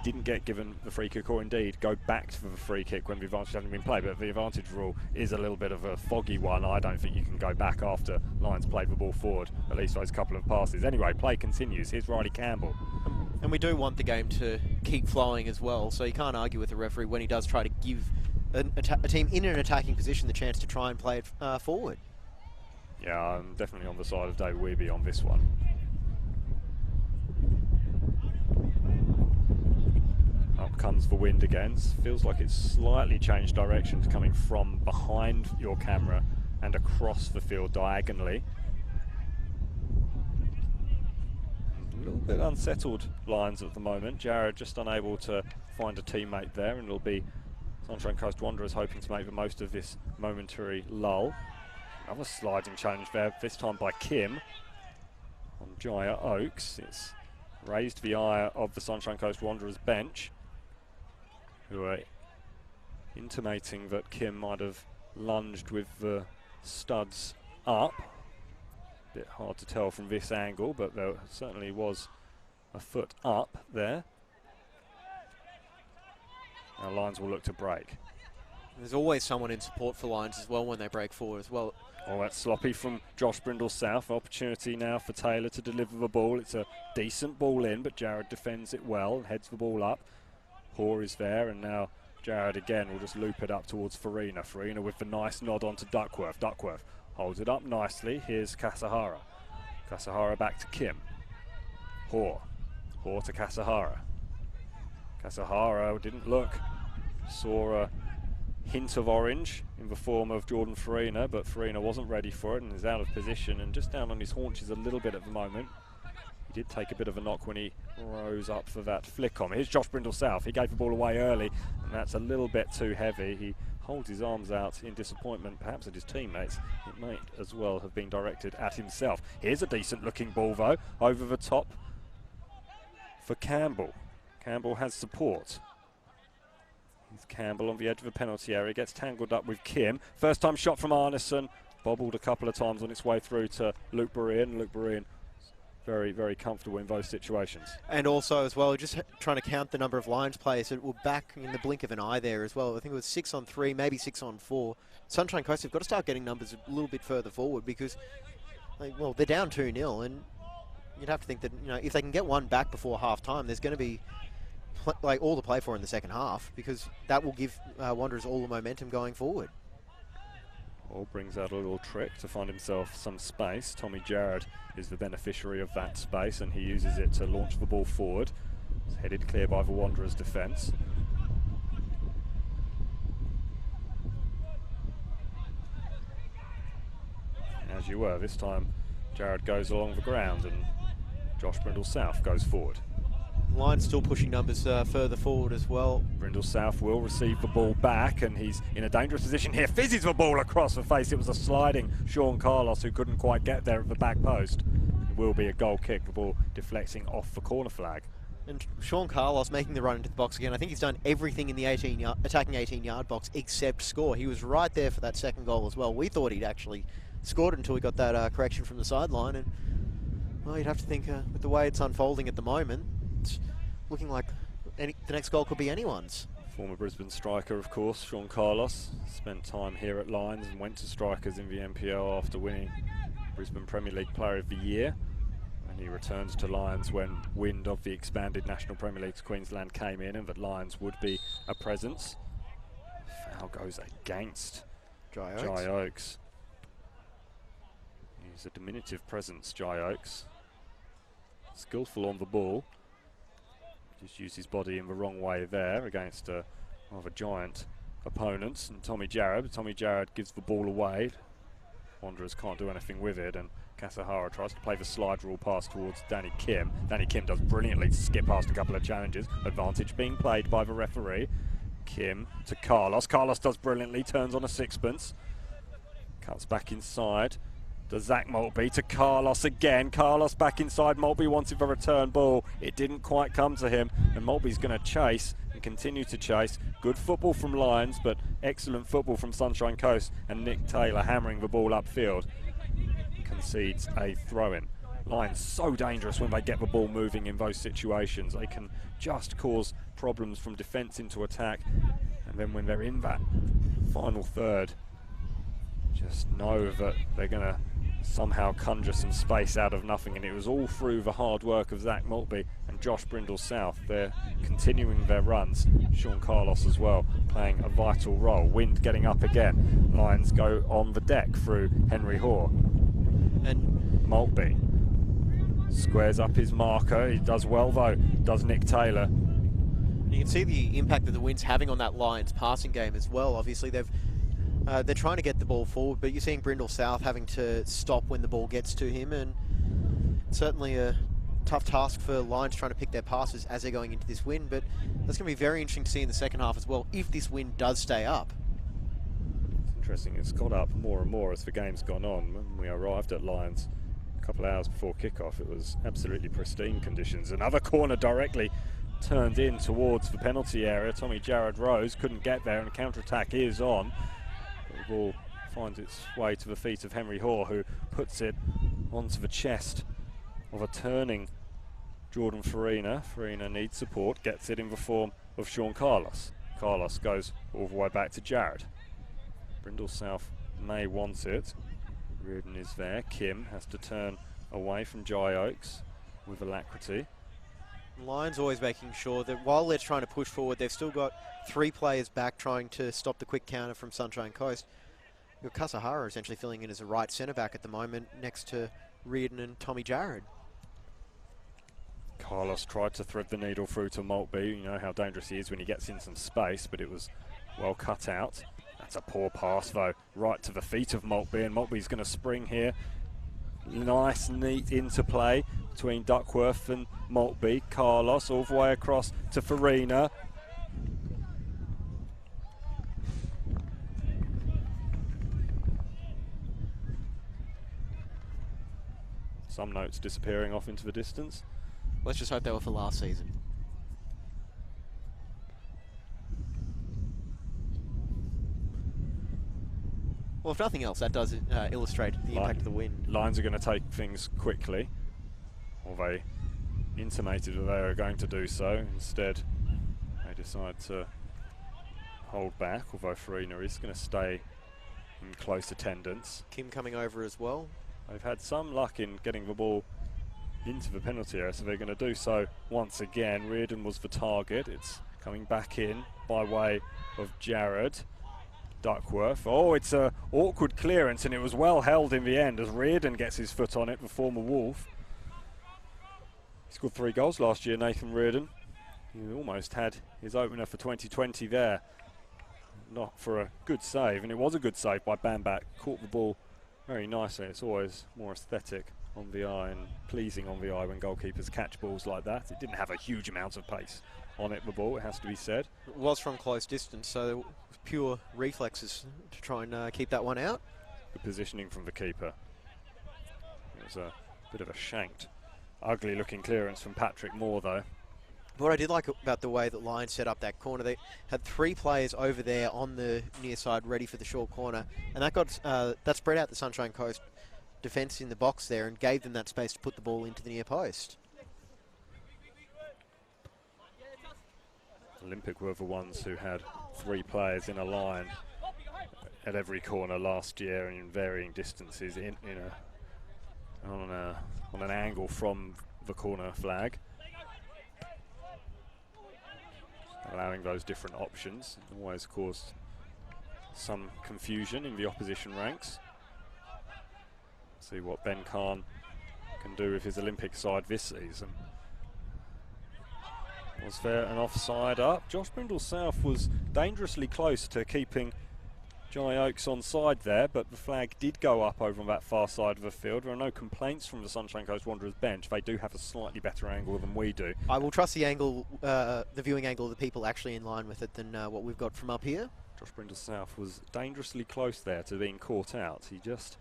didn't get given the free kick, or indeed go back for the free kick when the advantage hadn't been played. But the advantage rule is a little bit of a foggy one. I don't think you can go back after Lions played the ball forward, at least those couple of passes. Anyway, play continues. Here's Riley Campbell. And we do want the game to keep flowing as well, so you can't argue with the referee when he does try to give a team in an attacking position the chance to try and play it forward. Yeah, I'm definitely on the side of David Weeby on this one. Up comes the wind again. Feels like it's slightly changed directions, coming from behind your camera and across the field diagonally. A little bit unsettled Lions at the moment. Jared just unable to find a teammate there, and it'll be Sunshine Coast Wanderers hoping to make the most of this momentary lull. Another sliding challenge there, this time by Kim on Jaya Oakes. It's raised the ire of the Sunshine Coast Wanderers bench, who are intimating that Kim might have lunged with the studs up. Bit hard to tell from this angle, but there certainly was a foot up there. Now Lions will look to break. There's always someone in support for Lions as well when they break forward as well. Oh, that's sloppy from Josh Brindle South. Opportunity now for Taylor to deliver the ball. It's a decent ball in, but Jared defends it well and heads the ball up. Hoare is there, and now Jared again will just loop it up towards Farina. Farina with the nice nod onto Duckworth. Duckworth holds it up nicely. Here's Kasahara. Kasahara back to Kim. Hoare. Hoare to Kasahara. Kasahara didn't look. Saw a hint of orange in the form of Jordan Farina, but Farina wasn't ready for it and is out of position and just down on his haunches a little bit at the moment. He did take a bit of a knock when he rose up for that flick on. Here's Josh Brindle South. He gave the ball away early, and that's a little bit too heavy. He holds his arms out in disappointment, perhaps at his teammates. It might as well have been directed at himself. Here's a decent looking ball though, over the top for Campbell. Campbell has support. Here's Campbell on the edge of the penalty area, gets tangled up with Kim. First time shot from Arneson, bobbled a couple of times on its way through to Luke Berean. Luke Berean very, very comfortable in those situations. And also as well, just trying to count the number of Lions players that were back in the blink of an eye there as well. I think it was 6 on 3, maybe 6 on 4. Sunshine Coast have got to start getting numbers a little bit further forward because, well, they're down 2-0, and you'd have to think that, you know, if they can get one back before half time, there's going to be all to play for in the second half, because that will give Wanderers all the momentum going forward. Hall brings out a little trick to find himself some space. Tommy Jarrett is the beneficiary of that space, and he uses it to launch the ball forward. It's headed clear by the Wanderers' defence. As you were, this time Jarrett goes along the ground and Josh Brindle South goes forward. Lions still pushing numbers further forward as well. Brindle South will receive the ball back, and he's in a dangerous position here. Fizzes the ball across the face. It was a sliding Sean Carlos who couldn't quite get there at the back post. It will be a goal kick, the ball deflecting off the corner flag. And Sean Carlos making the run into the box again. I think he's done everything in the attacking 18-yard box except score. He was right there for that second goal as well. We thought he'd actually scored until he got that correction from the sideline. And, well, you'd have to think with the way it's unfolding at the moment, it's looking like the next goal could be anyone's. Former Brisbane striker, of course, Sean Carlos, spent time here at Lions and went to Strikers in the NPL after winning Brisbane Premier League Player of the Year. And he returns to Lions when wind of the expanded National Premier League's Queensland came in, and that Lions would be a presence. Foul goes against Jai Oakes. He's a diminutive presence, Jai Oakes. Skillful on the ball. Just used his body in the wrong way there against a rather giant opponent. And Tommy Jarrett gives the ball away. Wanderers can't do anything with it, and Kasahara tries to play the slide rule pass towards Danny Kim. Danny Kim does brilliantly to skip past a couple of challenges. Advantage being played by the referee. Kim to Carlos. Carlos does brilliantly, turns on a sixpence. Cuts back inside. To Zach Maltby, to Carlos again. Carlos back inside. Maltby wanted a return ball. It didn't quite come to him. And Maltby's going to chase and continue to chase. Good football from Lions, but excellent football from Sunshine Coast. And Nick Taylor hammering the ball upfield. Concedes a throw-in. Lions so dangerous when they get the ball moving in those situations. They can just cause problems from defence into attack. And then when they're in that final third, just know that they're going to somehow conjure some space out of nothing, and it was all through the hard work of Zach Maltby and Josh Brindle South. They're continuing their runs. Sean Carlos as well playing a vital role. Wind getting up again. Lions go on the deck through Henry Hoare. And Maltby squares up his marker. He does well though, does Nick Taylor. You can see the impact that the wind's having on that Lions passing game as well. Obviously they're trying to get the ball forward, but you're seeing Brindle South having to stop when the ball gets to him, and certainly a tough task for Lions trying to pick their passes as they're going into this wind. But that's going to be very interesting to see in the second half as well, if this wind does stay up. It's interesting, it's got up more and more as the game's gone on. When we arrived at Lions a couple of hours before kickoff, it was absolutely pristine conditions. Another corner directly turned in towards the penalty area. Tommy Jared Rose couldn't get there, and the counter-attack is on. The ball finds its way to the feet of Henry Hoare, who puts it onto the chest of a turning Jordan Farina. Farina needs support, gets it in the form of Sean Carlos. Carlos goes all the way back to Jared. Brindle South may want it. Reardon is there. Kim has to turn away from Jai Oakes with alacrity. Lions always making sure that while they're trying to push forward, they've still got 3 players back trying to stop the quick counter from Sunshine Coast. You've got Kasahara essentially filling in as a right centre back at the moment next to Reardon and Tommy Jared. Carlos tried to thread the needle through to Maltby. You know how dangerous he is when he gets in some space, but it was well cut out. That's a poor pass though, right to the feet of Maltby, and Maltby's going to spring here. Nice, neat interplay between Duckworth and Maltby. Carlos all the way across to Farina. Some notes disappearing off into the distance. Let's just hope they were for last season. Well, if nothing else, that does illustrate the impact of the wind. Lions are going to take things quickly, or they intimated that they were going to do so. Instead, they decide to hold back, although Farina is going to stay in close attendance. Kim coming over as well. They've had some luck in getting the ball into the penalty area, so they're going to do so once again. Reardon was the target. It's coming back in by way of Jared. Duckworth. Oh, it's an awkward clearance, and it was well held in the end as Reardon gets his foot on it, the former Wolf. He scored 3 goals last year, Nathan Reardon. He almost had his opener for 2020 there. Not for a good save, and it was a good save by Bamback. Caught the ball very nicely. It's always more aesthetic on the eye and pleasing on the eye when goalkeepers catch balls like that. It didn't have a huge amount of pace on it, the ball, it has to be said. It was from close distance, so pure reflexes to try and keep that one out. Good positioning from the keeper. It was a bit of a shanked, ugly looking clearance from Patrick Moore though. What I did like about the way that Lions set up that corner, they had 3 players over there on the near side ready for the short corner, and that got that spread out the Sunshine Coast defence in the box there and gave them that space to put the ball into the near post. Olympic were the ones who had 3 players in a line at every corner last year in varying distances on an angle from the corner flag, allowing those different options. Always caused some confusion in the opposition ranks. See what Ben Khan can do with his Olympic side this season. Was there an offside up? Josh Brindle South was dangerously close to keeping Jai Oaks on side there, but the flag did go up over on that far side of the field. There are no complaints from the Sunshine Coast Wanderers bench. They do have a slightly better angle than we do. I will trust the angle, the viewing angle of the people actually in line with it than what we've got from up here. Josh Brindle South was dangerously close there to being caught out. He just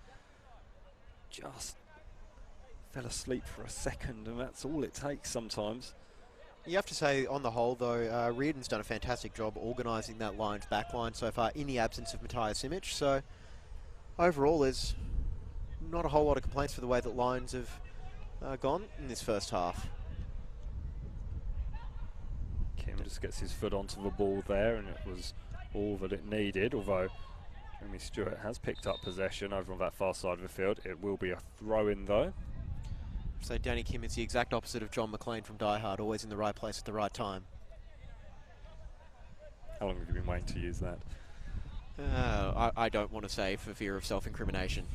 fell asleep for a second, and that's all it takes sometimes. You have to say, on the whole, though, Reardon's done a fantastic job organising that Lions backline so far in the absence of Matthias Simic. So, overall, there's not a whole lot of complaints for the way that Lions have gone in this first half. Kim just gets his foot onto the ball there, and it was all that it needed, although Jeremy Stewart has picked up possession over on that far side of the field. It will be a throw-in, though. So Danny Kim is the exact opposite of John McLean from Die Hard, always in the right place at the right time. How long have you been waiting to use that? I don't want to say for fear of self-incrimination.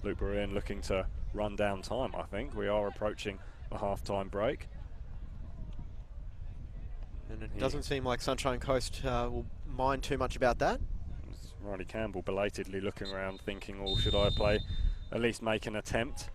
Luke Burrian looking to run down time, I think. We are approaching the half-time break. And it doesn't seem like Sunshine Coast will mind too much about that. It's Riley Campbell belatedly looking around thinking, oh, should I play, at least make an attempt?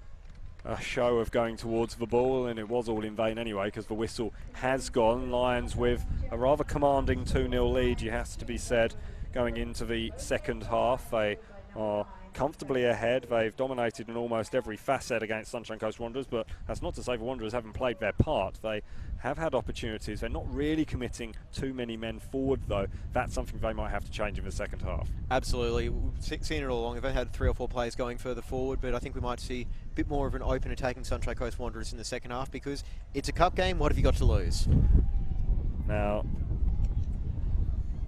A show of going towards the ball, and it was all in vain anyway because the whistle has gone. Lions with a rather commanding 2-0 lead, you has to be said, going into the second half. They are comfortably ahead. They've dominated in almost every facet against Sunshine Coast Wanderers, but that's not to say the Wanderers haven't played their part. They have had opportunities. They're not really committing too many men forward, though. That's something they might have to change in the second half. Absolutely. We've seen it all along. They've had 3 or 4 players going further forward, but I think we might see a bit more of an open attacking Sunshine Coast Wanderers in the second half because it's a cup game. What have you got to lose? Now,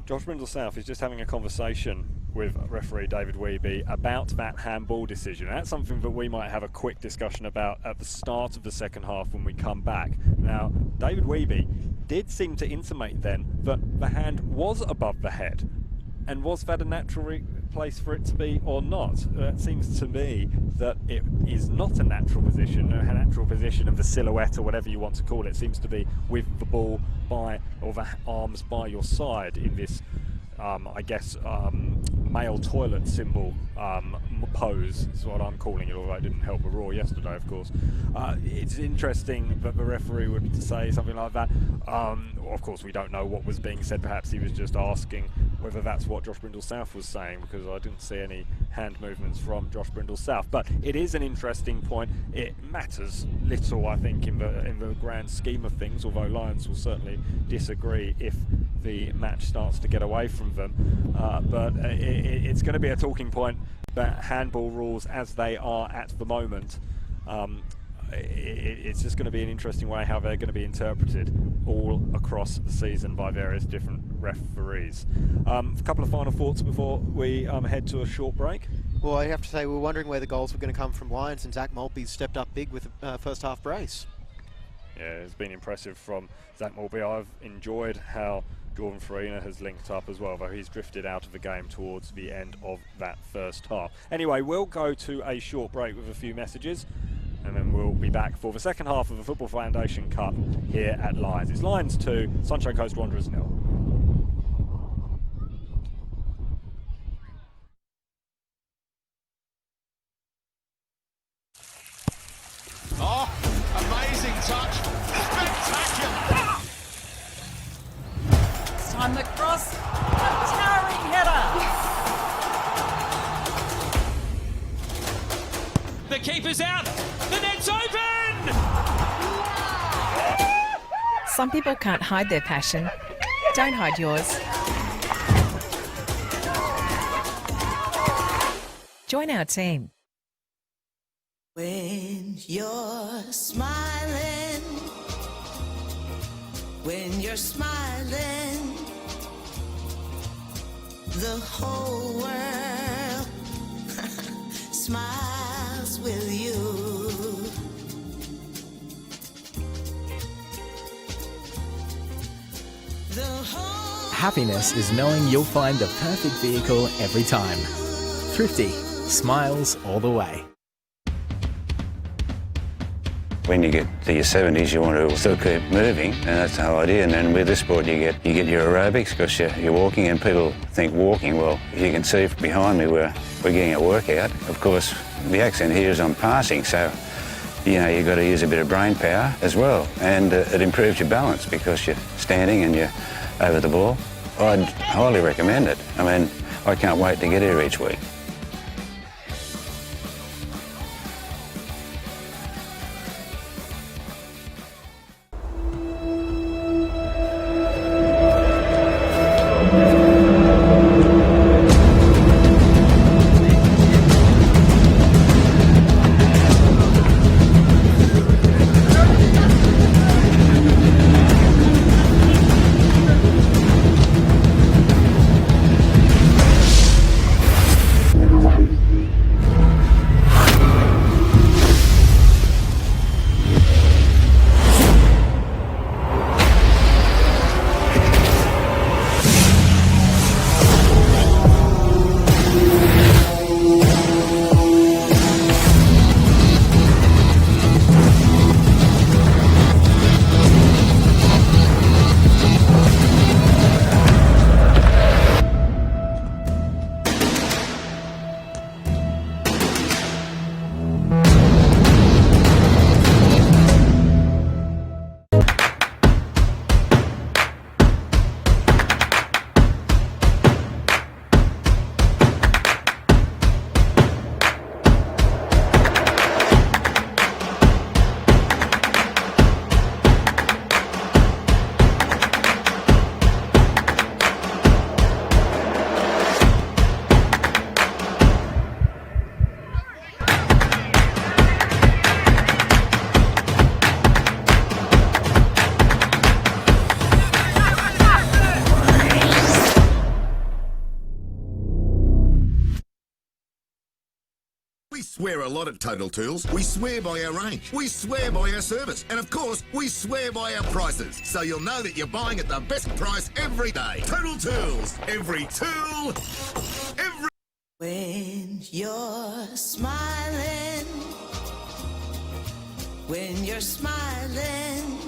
Josh Brindle South is just having a conversation with referee David Weeby about that handball decision. That's something that we might have a quick discussion about at the start of the second half when we come back. Now, David Weeby did seem to intimate then that the hand was above the head. And was that a natural place for it to be or not? It seems to me that it is not a natural position of the silhouette or whatever you want to call it. It seems to be with the ball by, or the arms by your side in this I guess male toilet symbol pose is what I'm calling it, although I didn't help the Raw yesterday, of course. It's interesting that the referee would say something like that. Of course, we don't know what was being said. Perhaps he was just asking whether that's what Josh Brindle South was saying, because I didn't see any hand movements from Josh Brindle South. But it is an interesting point. It matters little, I think, in the grand scheme of things, although Lions will certainly disagree if the match starts to get away from them. But it's going to be a talking point that handball rules as they are at the moment. It's just going to be an interesting way how they're going to be interpreted all across the season by various different referees. A couple of final thoughts before we head to a short break. Well, I have to say, we were wondering where the goals were going to come from Lions, and Zach Maltby's stepped up big with the first half brace. Yeah, it's been impressive from Zach Maltby. I've enjoyed how Jordan Farina has linked up as well, though he's drifted out of the game towards the end of that first half. Anyway, we'll go to a short break with a few messages, and then we'll be back for the second half of the Football Foundation Cup here at Lions. It's Lions 2, Sunshine Coast Wanderers 0. Oh, amazing touch. Spectacular. On the cross, a towering header. The keeper's out. The net's open. Some people can't hide their passion. Don't hide yours. Join our team. When you're smiling, when you're smiling, the whole world smiles with you. Happiness is knowing you'll find the perfect vehicle every time. Thrifty, smiles all the way. When you get to your 70s, you want to still keep moving, and that's the whole idea. And then with this sport, you get your aerobics because you're walking, and people think walking. Well, you can see behind me we're getting a workout. Of course, the accent here is on passing, so you've got to use a bit of brain power as well, and it improves your balance because you're standing and you're over the ball. I'd highly recommend it. I mean, I can't wait to get here each week. We swear a lot at Total Tools. We swear by our range. We swear by our service. And of course, we swear by our prices. So you'll know that you're buying at the best price every day. Total Tools. Every tool, every... When you're smiling, when you're smiling,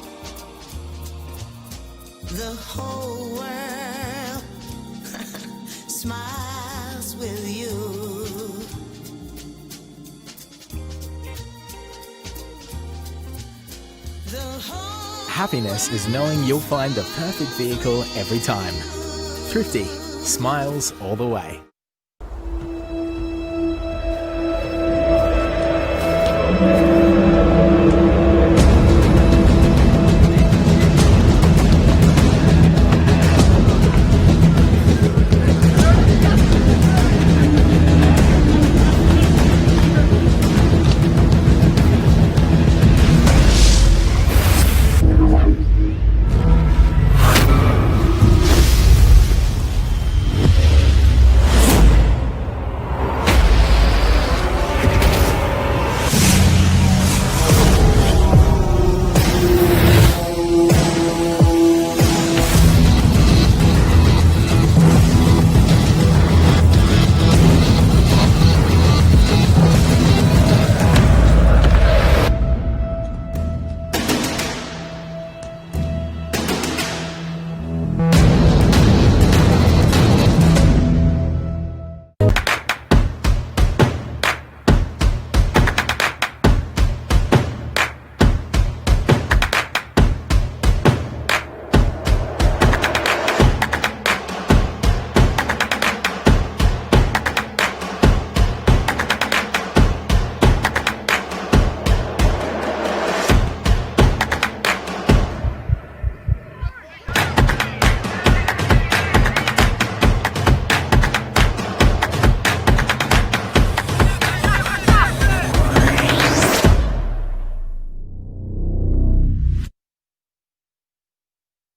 the whole world smiles with you. Happiness is knowing you'll find the perfect vehicle every time. Thrifty. Smiles all the way.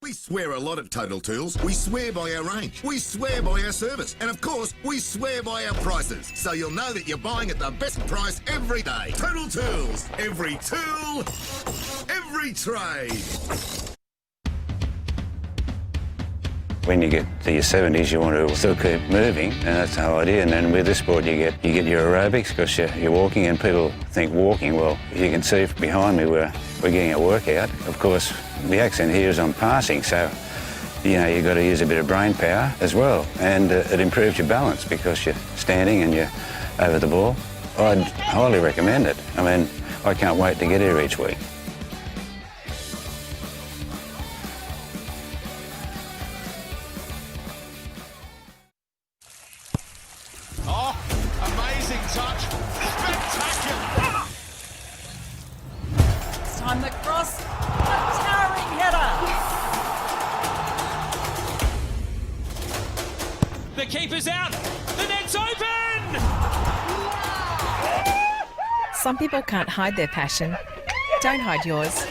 We swear a lot at Total Tools. We swear by our range. We swear by our service. And of course, we swear by our prices. So you'll know that you're buying at the best price every day. Total Tools. Every tool, every trade. When you get to your 70s, you want to still keep moving, and that's the whole idea. And then with this sport, you get your aerobics because you're walking, and people think walking. Well, you can see behind me we're getting a workout. Of course, the accent here is on passing, so you've got to use a bit of brain power as well, and it improves your balance because you're standing and you're over the ball. I'd highly recommend it. I mean, I can't wait to get here each week. Oh, amazing touch. Spectacular. It's time the cross. A towering header. The keeper's out. The net's open. Some people can't hide their passion. Don't hide yours.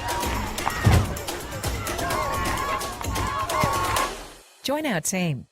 Join our team.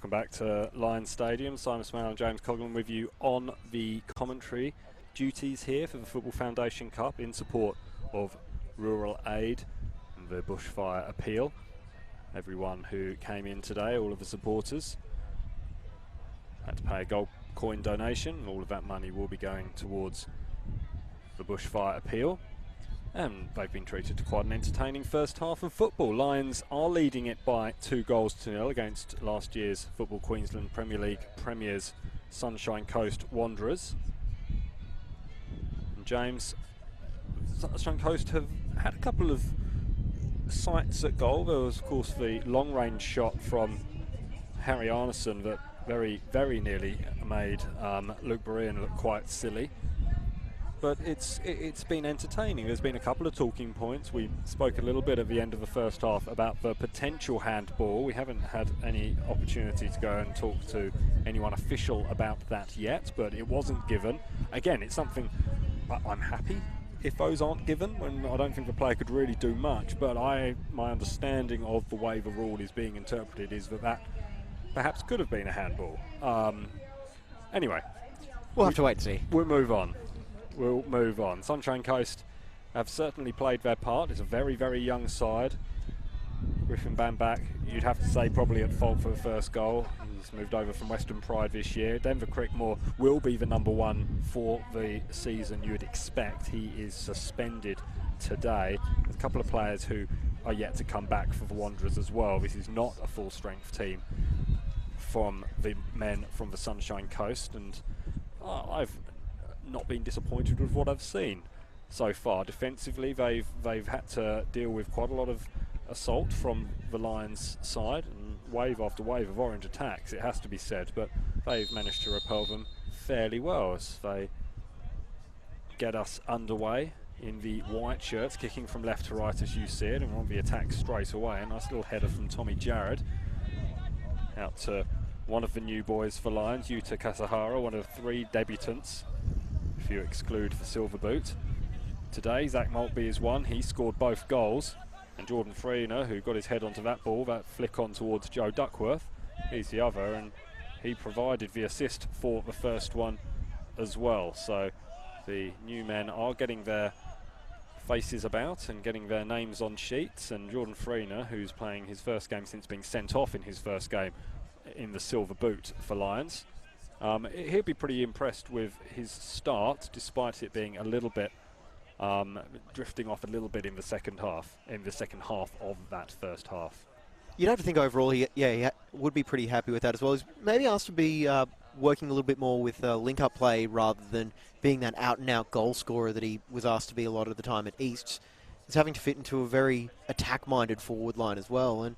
Welcome back to Lions Stadium. Simon Smale and James Coughlin with you on the commentary duties here for the Football Foundation Cup in support of Rural Aid and the bushfire appeal. Everyone who came in today, all of the supporters, had to pay a gold coin donation. All of that money will be going towards the bushfire appeal. And they've been treated to quite an entertaining first half of football. Lions are leading it by 2-0 against last year's Football Queensland Premier League premiers Sunshine Coast Wanderers. And James, Sunshine Coast have had a couple of sights at goal. There was, of course, the long-range shot from Harry Arneson that very, very nearly made Luke Berean look quite silly. But it's been entertaining. There's been a couple of talking points. We spoke a little bit at the end of the first half about the potential handball. We haven't had any opportunity to go and talk to anyone official about that yet, but it wasn't given. Again, it's something I'm happy if those aren't given, when I don't think the player could really do much. But my understanding of the way the rule is being interpreted is that perhaps could have been a handball. Anyway, we'll have to wait and see. We'll move on. Sunshine Coast have certainly played their part. It's a very, very young side. Griffin Bamback, you'd have to say, probably at fault for the first goal. He's moved over from Western Pride this year. Denver Crickmore will be the number one for the season, you'd expect. He is suspended today. There's a couple of players who are yet to come back for the Wanderers as well. This is not a full-strength team from the men from the Sunshine Coast, and I've not been disappointed with what I've seen so far. Defensively, they've had to deal with quite a lot of assault from the Lions side, and wave after wave of orange attacks, it has to be said, but they've managed to repel them fairly well as they get us underway in the white shirts, kicking from left to right as you see it, and we're on the attack straight away. A nice little header from Tommy Jarrett out to one of the new boys for Lions, Yuta Kasahara, one of 3 debutants if you exclude the silver boot. Today, Zach Maltby is one. He scored both goals. And Jordan Freener, who got his head onto that ball, that flick on towards Joe Duckworth, he's the other, and he provided the assist for the first one as well. So the new men are getting their faces about and getting their names on sheets, and Jordan Freener, who's playing his first game since being sent off in his first game in the silver boot for Lions, he'll be pretty impressed with his start, despite it being a little bit drifting off a little bit in the second half of that first half. You'd have to think overall he would be pretty happy with that as well. He's maybe asked to be working a little bit more with link-up play rather than being that out-and-out goal scorer that he was asked to be a lot of the time at East. He's having to fit into a very attack-minded forward line as well, and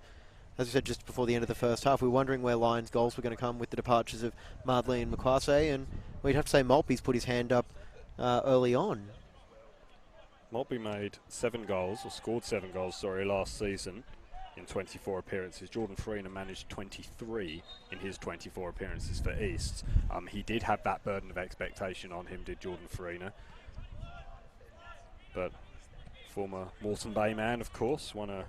as I said just before the end of the first half, we were wondering where Lions' goals were going to come with the departures of Mardley and Makwase, and we'd have to say Maltby's put his hand up early on. Maltby made 7 goals, or scored 7 goals, last season in 24 appearances. Jordan Freener managed 23 in his 24 appearances for East. He did have that burden of expectation on him, did Jordan Freener. But former Moreton Bay man, of course, won a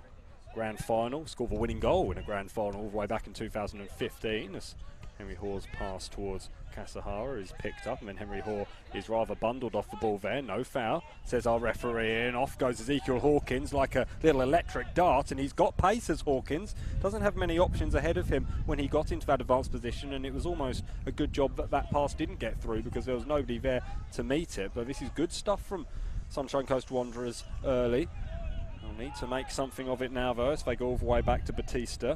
grand final, scored the winning goal in a grand final all the way back in 2015 as Henry Hoare's pass towards Kasahara is picked up, and then Henry Hoare is rather bundled off the ball there. No foul, says our referee, and off goes Ezekiel Hawkins like a little electric dart, and he's got pace as Hawkins. Doesn't have many options ahead of him when he got into that advanced position, and it was almost a good job that that pass didn't get through because there was nobody there to meet it. But this is good stuff from Sunshine Coast Wanderers early. They'll need to make something of it now though as they go all the way back to Batista.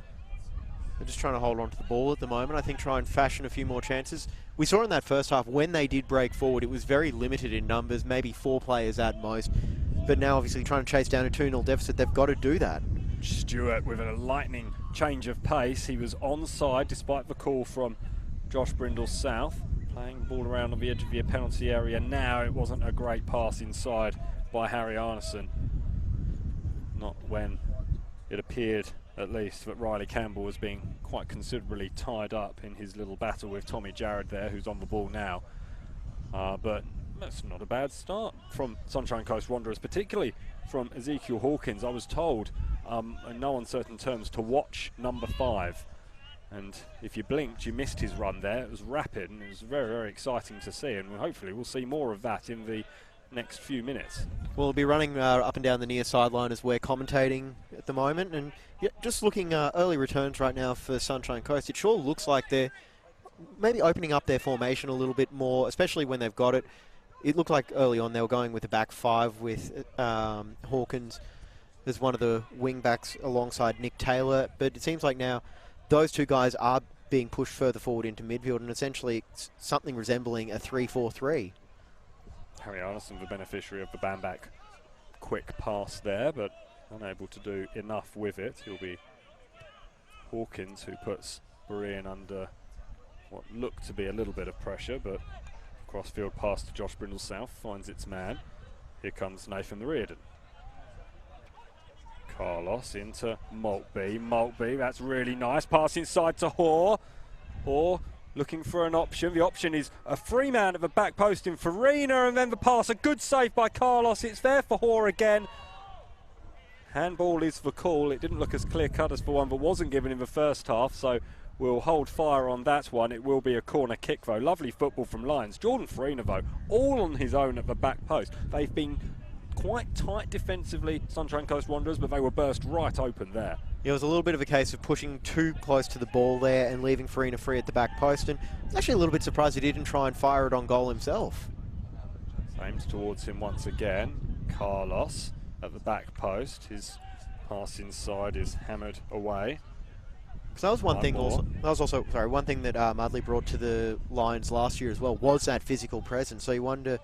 They're just trying to hold on to the ball at the moment. I think try and fashion a few more chances. We saw in that first half when they did break forward, it was very limited in numbers, maybe 4 players at most. But now obviously trying to chase down a 2-0 deficit, they've got to do that. Stewart with a lightning change of pace. He was onside despite the call from Josh Brindle South. Playing the ball around on the edge of the penalty area now. It wasn't a great pass inside by Harry Arneson. Not when it appeared, at least, that Riley Campbell was being quite considerably tied up in his little battle with Tommy Jarrett there, who's on the ball now. But that's not a bad start from Sunshine Coast Wanderers, particularly from Ezekiel Hawkins. I was told in no uncertain terms to watch number 5. And if you blinked, you missed his run there. It was rapid and it was very, very exciting to see, and hopefully we'll see more of that in the next few minutes. We'll be running up and down the near sideline as we're commentating at the moment, and just looking early returns right now for Sunshine Coast. It sure looks like they're maybe opening up their formation a little bit more, especially when they've got it. It looked like early on they were going with a back five with Hawkins as one of the wing backs alongside Nick Taylor, but it seems like now those two guys are being pushed further forward into midfield, and essentially it's something resembling a 3-4-3. Harry Arneson, the beneficiary of the Bamback quick pass there, but unable to do enough with it. It'll be Hawkins who puts Berean under what looked to be a little bit of pressure, but crossfield pass to Josh Brindle South finds its man. Here comes Nathan Reardon. Carlos into Maltby. Maltby, that's really nice. Pass inside to Hoare. Hoare looking for an option. The option is a free man at the back post in Farina, and then the pass, a good save by Carlos. It's there for Hoare again. Handball is the call. It didn't look as clear-cut as the one that wasn't given in the first half, so we'll hold fire on that one. It will be a corner kick, though. Lovely football from Lions. Jordan Farina, though, all on his own at the back post. They've been quite tight defensively, Sunshine Coast Wanderers, but they were burst right open there. It was a little bit of a case of pushing too close to the ball there and leaving Farina free at the back post, and I was actually a little bit surprised he didn't try and fire it on goal himself. Aims towards him once again. Carlos at the back post. His pass inside is hammered away. Because that was one thing. One thing that Mudley brought to the Lions last year as well was that physical presence. So you wonder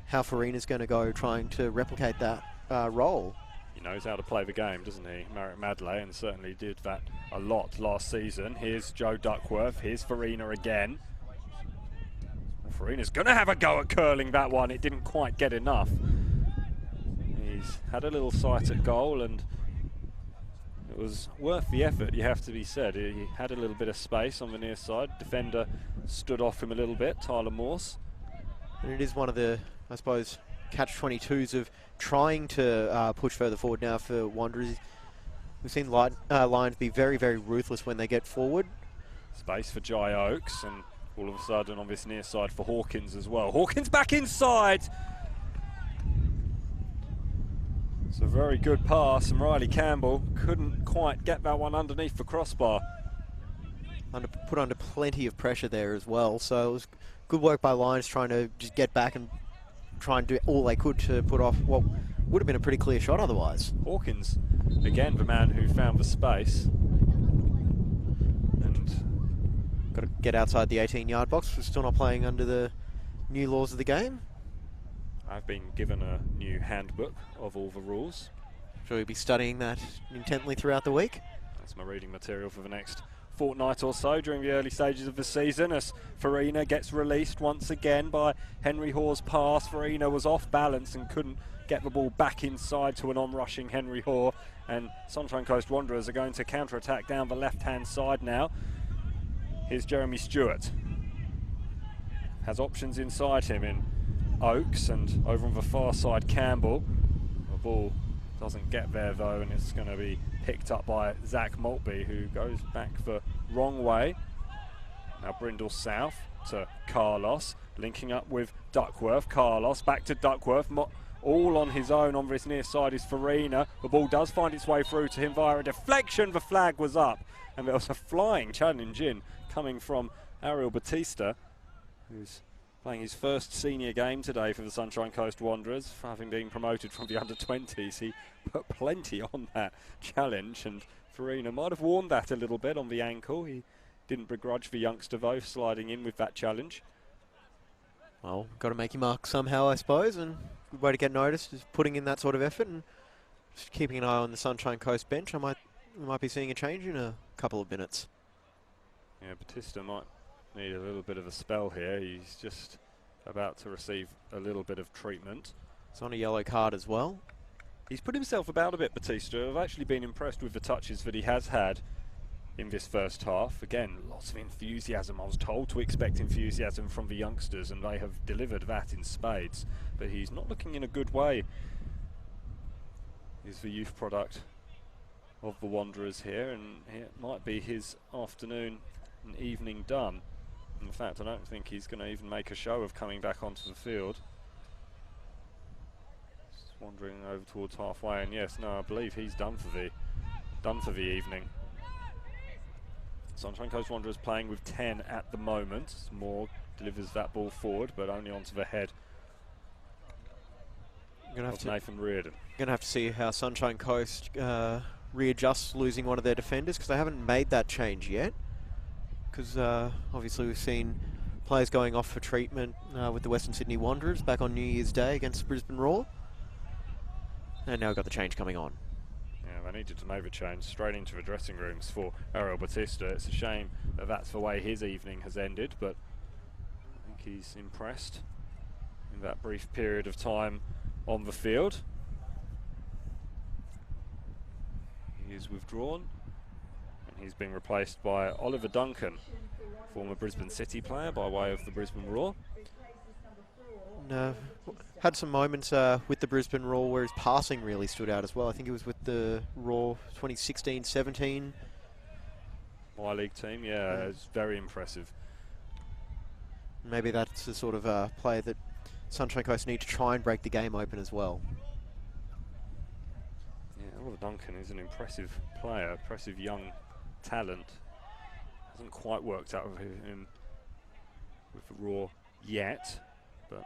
how Farina's going to go trying to replicate that role. He knows how to play the game, doesn't he, Marek Madley, and certainly did that a lot last season. Here's Joe Duckworth. Here's Farina again. Well, Farina's going to have a go at curling that one. It didn't quite get enough. He's had a little sight at goal, and it was worth the effort, you have to be said. He had a little bit of space on the near side. Defender stood off him a little bit, Tyler Morse. And it is one of the, I suppose, catch-22s of trying to push further forward now for Wanderers. We've seen Lions be very, very ruthless when they get forward. Space for Jai Oakes, and all of a sudden on this near side for Hawkins as well. Hawkins back inside! It's a very good pass, and Riley Campbell couldn't quite get that one underneath the crossbar. Put under plenty of pressure there as well, so it was good work by Lions trying to just get back and try and do all they could to put off what would have been a pretty clear shot otherwise. Hawkins, again, the man who found the space. And got to get outside the 18-yard box. We're still not playing under the new laws of the game. I've been given a new handbook of all the rules. Shall we be studying that intently throughout the week? That's my reading material for the next fortnight or so during the early stages of the season, as Farina gets released once again by Henry Hoare's pass. Farina was off balance and couldn't get the ball back inside to an on-rushing Henry Hoare, and Sunshine Coast Wanderers are going to counter-attack down the left-hand side now. Here's Jeremy Stewart. Has options inside him in Oakes, and over on the far side Campbell. The ball doesn't get there though, and it's going to be picked up by Zach Maltby, who goes back the wrong way. Now Brindle South to Carlos, linking up with Duckworth. Carlos back to Duckworth, all on his own on this near side is Farina. The ball does find its way through to him via a deflection. The flag was up, and there was a flying challenge in coming from Ariel Batista, who's playing his first senior game today for the Sunshine Coast Wanderers, having been promoted from the under-20s. He put plenty on that challenge, and Farina might have warned that a little bit on the ankle. He didn't begrudge the youngster though sliding in with that challenge. Well, got to make your mark somehow, I suppose, and good way to get noticed is putting in that sort of effort and just keeping an eye on the Sunshine Coast bench. We might be seeing a change in a couple of minutes. Yeah, Batista might need a little bit of a spell here. He's just about to receive a little bit of treatment. It's on a yellow card as well. He's put himself about a bit, Batista. I've actually been impressed with the touches that he has had in this first half. Again, lots of enthusiasm. I was told to expect enthusiasm from the youngsters, and they have delivered that in spades. But he's not looking in a good way. He's the youth product of the Wanderers here, and it might be his afternoon an evening done. In fact, I don't think he's going to even make a show of coming back onto the field. Just wandering over towards halfway, and yes, no, I believe he's done for the evening. Sunshine Coast Wanderers playing with 10 at the moment. Moore delivers that ball forward, but only onto the head of Nathan Reardon. Going to have to see how Sunshine Coast readjusts losing one of their defenders, because they haven't made that change yet. Because obviously we've seen players going off for treatment with the Western Sydney Wanderers back on New Year's Day against Brisbane Roar. And now we've got the change coming on. Yeah, they needed to make a change straight into the dressing rooms for Ariel Batista. It's a shame that that's the way his evening has ended, but I think he's impressed in that brief period of time on the field. He is withdrawn, and he's been replaced by Oliver Duncan, former Brisbane City player by way of the Brisbane Roar. No, had some moments with the Brisbane Roar where his passing really stood out as well. I think it was with the Roar 2016-17 Y-League team, yeah, it's very impressive. Maybe that's the sort of player that Sunshine Coast need to try and break the game open as well. Yeah, Oliver Duncan is an impressive player, impressive young talent. Hasn't quite worked out with him with the Roar yet, but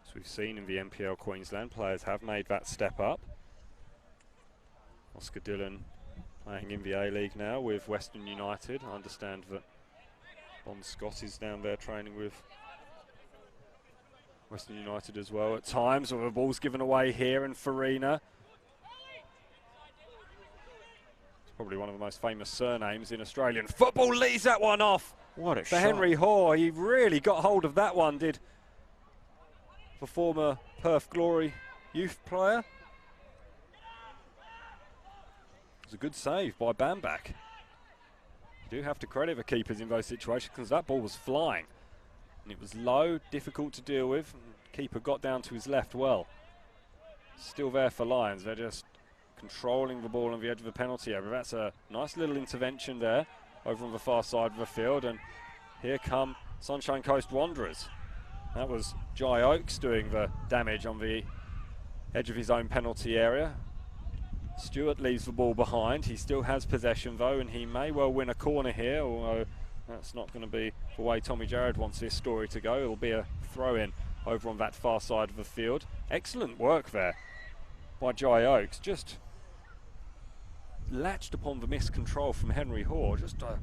as we've seen in the NPL Queensland, players have made that step up. Oscar Dillon playing in the A-League now with Western United. I understand that Bon Scott is down there training with Western United as well at times. Or the ball's given away here, and Farina, it's probably one of the most famous surnames in Australian football, leaves that one off. What a for shot. Henry Hoare. He really got hold of that one, did the former Perth Glory youth player. It was a good save by Bambach. You do have to credit the keepers in those situations, because that ball was flying. And it was low, difficult to deal with. And the keeper got down to his left well. Still there for Lions. They're just controlling the ball on the edge of the penalty area. That's a nice little intervention there over on the far side of the field. And here come Sunshine Coast Wanderers. That was Jai Oakes doing the damage on the edge of his own penalty area. Stewart leaves the ball behind. He still has possession though, and he may well win a corner here, although that's not going to be the way Tommy Jarrett wants this story to go. It'll be a throw-in over on that far side of the field. Excellent work there by Jai Oakes. Just latched upon the missed control from Henry Hoare. Just an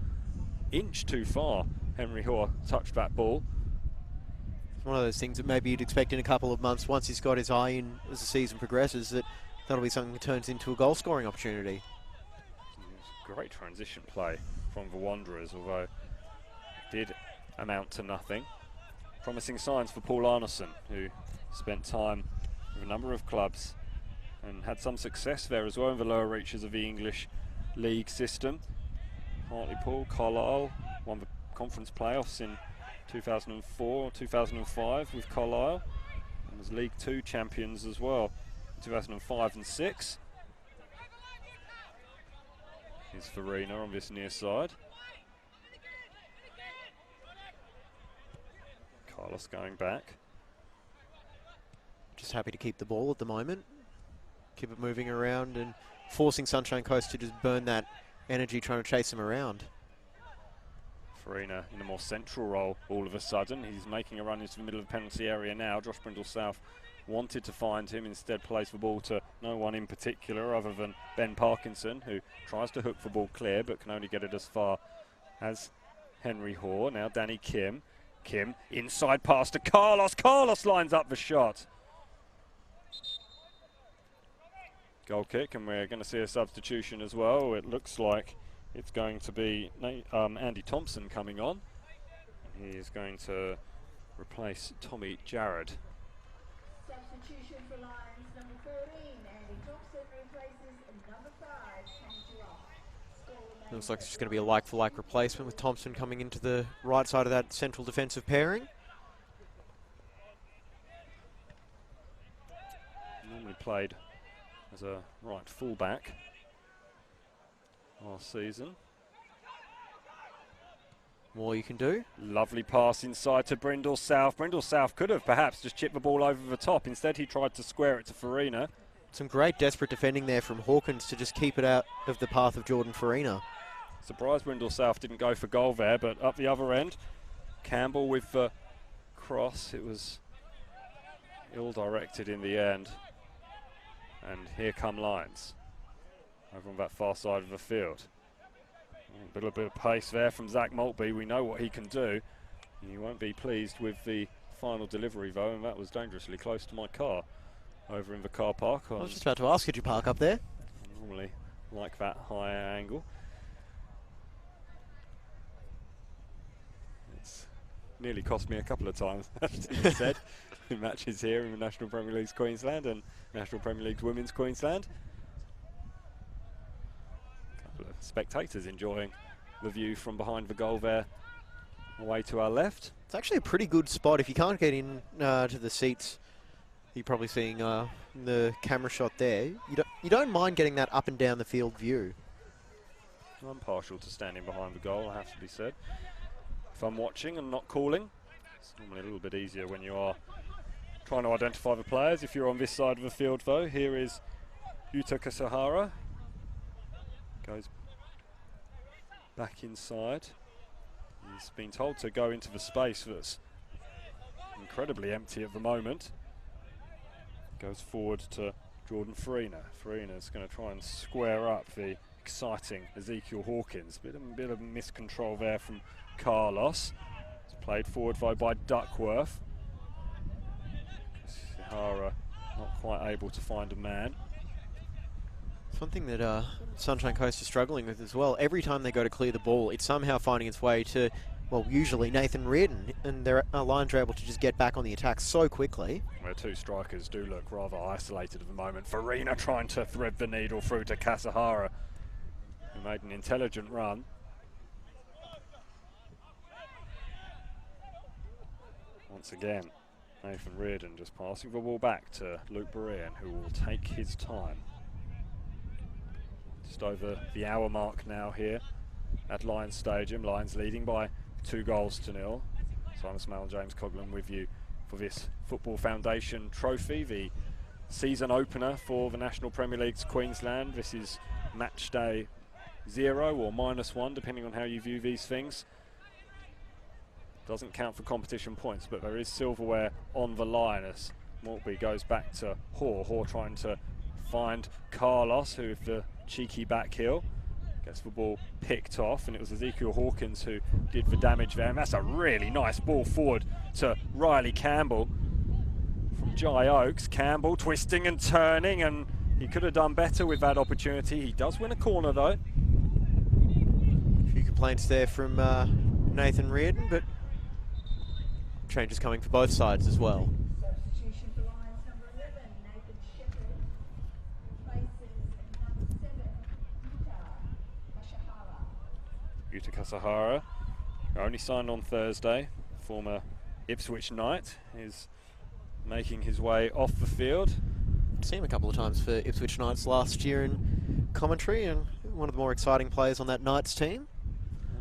inch too far Henry Hoare touched that ball. It's one of those things that maybe you'd expect in a couple of months, once he's got his eye in as the season progresses, that'll be something that turns into a goal scoring opportunity. Great transition play from the Wanderers, although it did amount to nothing. Promising signs for Paul Arneson, who spent time with a number of clubs and had some success there as well in the lower reaches of the English league system. Hartlepool, Carlisle won the conference playoffs in 2004 or 2005 with Carlisle, and was League Two champions as well in 2005 and 6. Here's Farina on this near side. Carlos going back. Just happy to keep the ball at the moment. Keep it moving around and forcing Sunshine Coast to just burn that energy trying to chase them around. Farina in a more central role all of a sudden. He's making a run into the middle of the penalty area now. Josh Brindle South wanted to find him, instead plays the ball to no one in particular other than Ben Parkinson, who tries to hook the ball clear but can only get it as far as Henry Hoare. Now Danny Kim. Kim inside pass to Carlos. Carlos lines up the shot. Goal kick, and we're going to see a substitution as well. It looks like it's going to be Andy Thompson coming on. He is going to replace Tommy Jarrett. Substitution for Lions, number 14, Andy Thompson replaces number 5, Kenny Girard. Looks like it's just going to be a like-for-like replacement with Thompson coming into the right side of that central defensive pairing. Normally played as a right fullback last season. More you can do. Lovely pass inside to Brindle South. Brindle South could have perhaps just chipped the ball over the top. Instead, he tried to square it to Farina. Some great desperate defending there from Hawkins to just keep it out of the path of Jordan Farina. Surprised Brindle South didn't go for goal there, but up the other end, Campbell with the cross. It was ill-directed in the end. And here come Lions over on that far side of the field. A little bit of pace there from Zach Maltby. We know what he can do. He won't be pleased with the final delivery though, and that was dangerously close to my car over in the car park. I was just about to ask, could you park up there? I normally like that higher angle. It's nearly cost me a couple of times, as Steve said, in matches here in the National Premier League's Queensland and National Premier League's Women's Queensland. Spectators enjoying the view from behind the goal there, away to our left. It's actually a pretty good spot. If you can't get in to the seats, you're probably seeing the camera shot there. You don't mind getting that up and down the field view. I'm partial to standing behind the goal, I have to be said. If I'm watching and not calling, it's normally a little bit easier when you are trying to identify the players. If you're on this side of the field though, here is Yuta Kasahara. Goes back inside. He's been told to go into the space that's incredibly empty at the moment. Goes forward to Jordan Farina. Farina's going to try and square up the exciting Ezekiel Hawkins. Bit of miscontrol there from Carlos. It's played forward by Duckworth. Sahara not quite able to find a man. It's one thing that Sunshine Coast is struggling with as well. Every time they go to clear the ball, it's somehow finding its way to, well, usually Nathan Reardon, and their Lions are able to just get back on the attack so quickly. Where two strikers do look rather isolated at the moment. Farina trying to thread the needle through to Kasahara, who made an intelligent run. Once again, Nathan Reardon just passing the ball back to Luke Berean, who will take his time. Just over the hour mark now here at Lions Stadium. Lions leading by 2-0. Simon Smale and James Coughlin with you for this Football Foundation Trophy, the season opener for the National Premier League's Queensland. This is match day 0 or -1, depending on how you view these things. Doesn't count for competition points, but there is silverware on the line as Maltby goes back to Hoare trying to find Carlos, who with the cheeky back heel gets the ball picked off, and it was Ezekiel Hawkins who did the damage there. And that's a really nice ball forward to Riley Campbell from Jai Oaks. Campbell twisting and turning, and he could have done better with that opportunity. He does win a corner though. A few complaints there from Nathan Reardon, but changes coming for both sides as well. Substitution for Lions number 11, Nathan Shepherd, replaces number 7, Yuta Kasahara, only signed on Thursday, former Ipswich Knight, is making his way off the field. Seen him a couple of times for Ipswich Knights last year in commentary, and one of the more exciting players on that Knights team.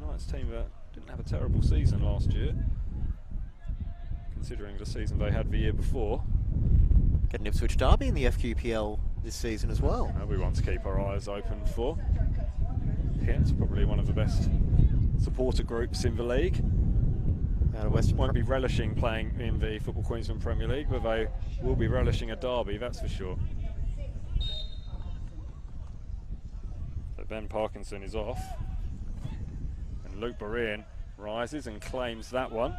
The Knights team that didn't have a terrible season last year, considering the season they had the year before. Get an Ipswich derby in the FQPL this season as well. We want to keep our eyes open for. Yeah, it's probably one of the best supporter groups in the league. Out of Western won't be relishing playing in the Football Queensland Premier League, but they will be relishing a derby, that's for sure. So Ben Parkinson is off, and Luke Berean rises and claims that one.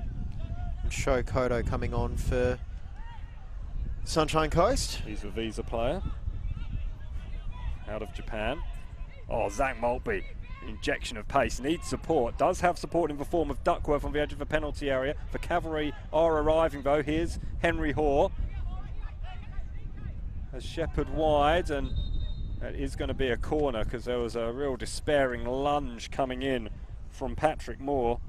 And Sho Kodo coming on for Sunshine Coast. He's the visa player out of Japan. Oh, Zach Maltby, injection of pace, needs support, does have support in the form of Duckworth on the edge of the penalty area. The cavalry are arriving though. Here's Henry Hoare. Has Shepherd wide, and it is going to be a corner because there was a real despairing lunge coming in from Patrick Moore.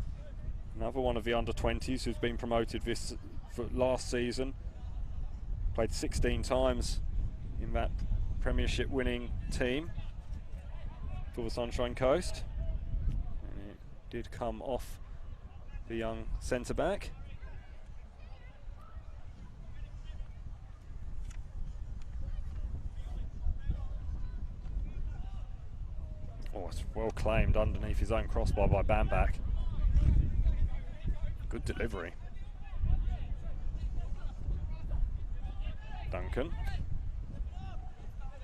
Another one of the under-20s who's been promoted this last season. Played 16 times in that Premiership winning team for the Sunshine Coast. And it did come off the young centre-back. Oh, it's well claimed underneath his own crossbar by Bamback. Good delivery. Duncan.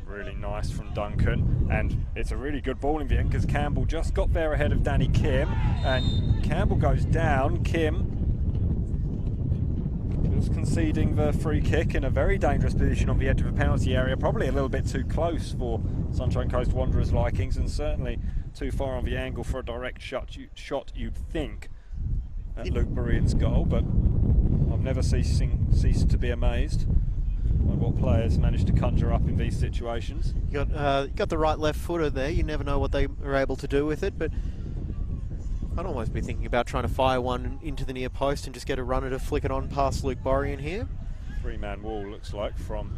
Really nice from Duncan, and it's a really good ball in the end because Campbell just got there ahead of Danny Kim, and Campbell goes down. Kim just conceding the free kick in a very dangerous position on the edge of the penalty area, probably a little bit too close for Sunshine Coast Wanderers' likings, and certainly too far on the angle for a direct shot you'd think at Luke Berean's goal, but I've never ceased to be amazed by what players manage to conjure up in these situations. You got the right left footer there. You never know what they are able to do with it, but I'd almost be thinking about trying to fire one into the near post and just get a runner to flick it on past Luke Berean here. Three-man wall looks like from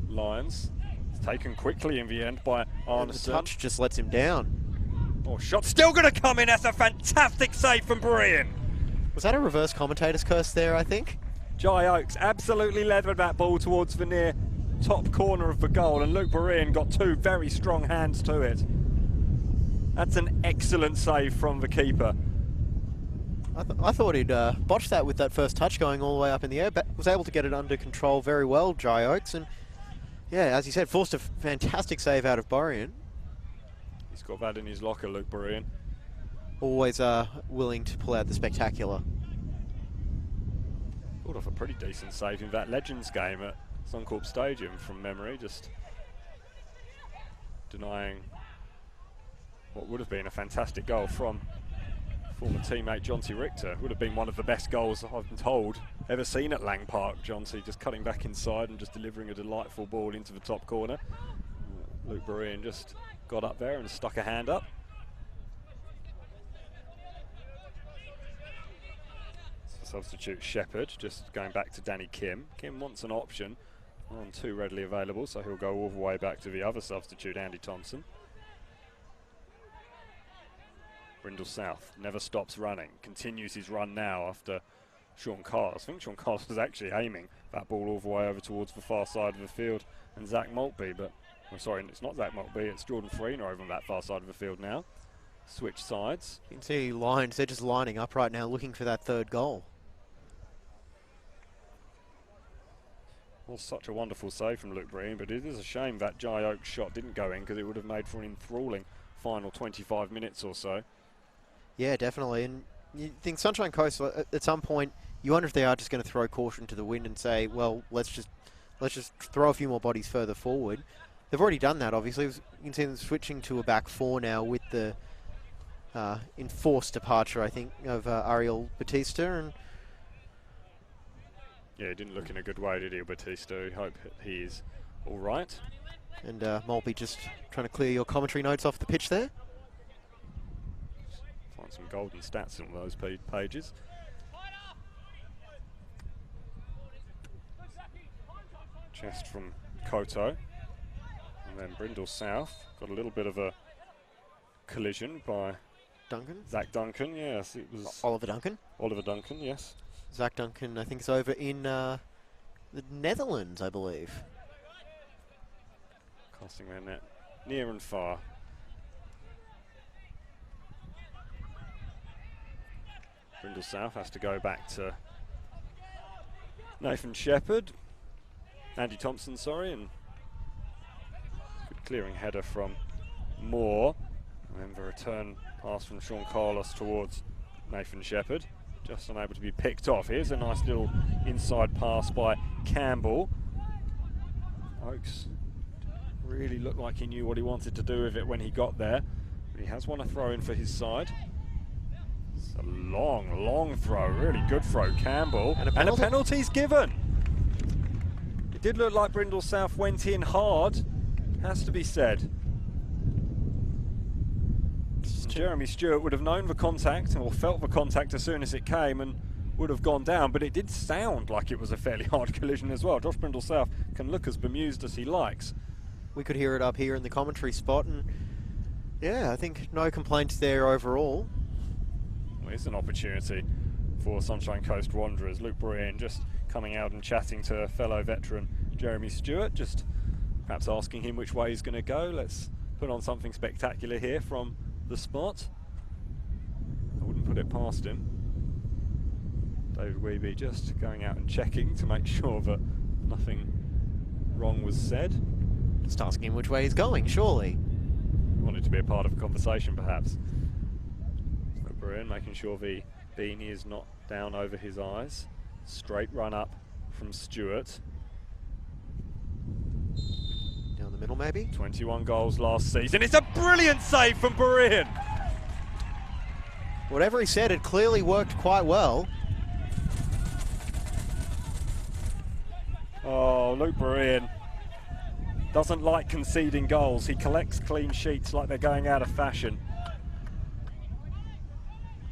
Lions. It's taken quickly in the end by Arneson. The touch just lets him down. Oh, shot still going to come in. That's a fantastic save from Berean. Was that a reverse commentator's curse there, I think? Jai Oakes absolutely levered that ball towards the near top corner of the goal, and Luke Berean got two very strong hands to it. That's an excellent save from the keeper. I thought he'd botched that with that first touch going all the way up in the air, but was able to get it under control very well, Jai Oakes, and yeah, as you said, forced a fantastic save out of Berean. He's got that in his locker, Luke Berean. Always willing to pull out the spectacular. Pulled off a pretty decent save in that Legends game at Suncorp Stadium from memory, just denying what would have been a fantastic goal from former teammate Jonty Richter. Would have been one of the best goals I've been told ever seen at Lang Park. Jonty just cutting back inside and just delivering a delightful ball into the top corner. Luke Berean just got up there and stuck a hand up. Substitute Shepherd, just going back to Danny Kim. Kim wants an option on two readily available, so he'll go all the way back to the other substitute, Andy Thompson. Brindle South never stops running, continues his run now after Sean Carlos. I think Sean Carlos was actually aiming that ball all the way over towards the far side of the field, and Zach Maltby, but I'm sorry, it's not Zach Maltby, it's Jordan Farina over on that far side of the field now. Switch sides. You can see Lions, they're just lining up right now looking for that third goal. Was such a wonderful save from Luke Berean, but it is a shame that Jai Oakes shot didn't go in, because it would have made for an enthralling final 25 minutes or so. Yeah, definitely. And you think Sunshine Coast, at some point, you wonder if they are just going to throw caution to the wind and say, well, let's just throw a few more bodies further forward. They've already done that, obviously. You can see them switching to a back four now with the enforced departure, I think, of Ariel Batista. And yeah, he didn't look in a good way, did he, Batista? Hope he is all right. And Maltby just trying to clear your commentary notes off the pitch there. Find some golden stats on those pages. Chest from Koto. And then Brindle South. Got a little bit of a collision by Duncan? Zach Duncan, yes. It was Oliver Duncan? Oliver Duncan, yes. Zach Duncan, I think, is over in the Netherlands, I believe. Casting their net near and far. Brindle South has to go back to Nathan Shepherd. Andy Thompson, sorry, and good clearing header from Moore. And then the return pass from Sean Carlos towards Nathan Shepherd. Just unable to be picked off. Here's a nice little inside pass by Campbell. Oakes really looked like he knew what he wanted to do with it when he got there. But he has won a throw in for his side. It's a long, long throw. Really good throw, Campbell. And a penalty's given. It did look like Brindle South went in hard. Has to be said. Jeremy Stewart would have known the contact or felt the contact as soon as it came and would have gone down, but it did sound like it was a fairly hard collision as well. Josh Brindle South can look as bemused as he likes. We could hear it up here in the commentary spot, and yeah, I think no complaints there overall. Well, here's an opportunity for Sunshine Coast Wanderers. Luke Breen just coming out and chatting to fellow veteran Jeremy Stewart, just perhaps asking him which way he's going to go. Let's put on something spectacular here from the spot. I wouldn't put it past him. David Weeby just going out and checking to make sure that nothing wrong was said. Just asking him which way he's going, surely. Wanted to be a part of a conversation, perhaps. Luke Breen making sure the beanie is not down over his eyes. Straight run up from Stewart. Down the middle, maybe? 21 goals last season. It's a brilliant save from Breen. Whatever he said, it clearly worked quite well. Oh, Luke Breen doesn't like conceding goals. He collects clean sheets like they're going out of fashion.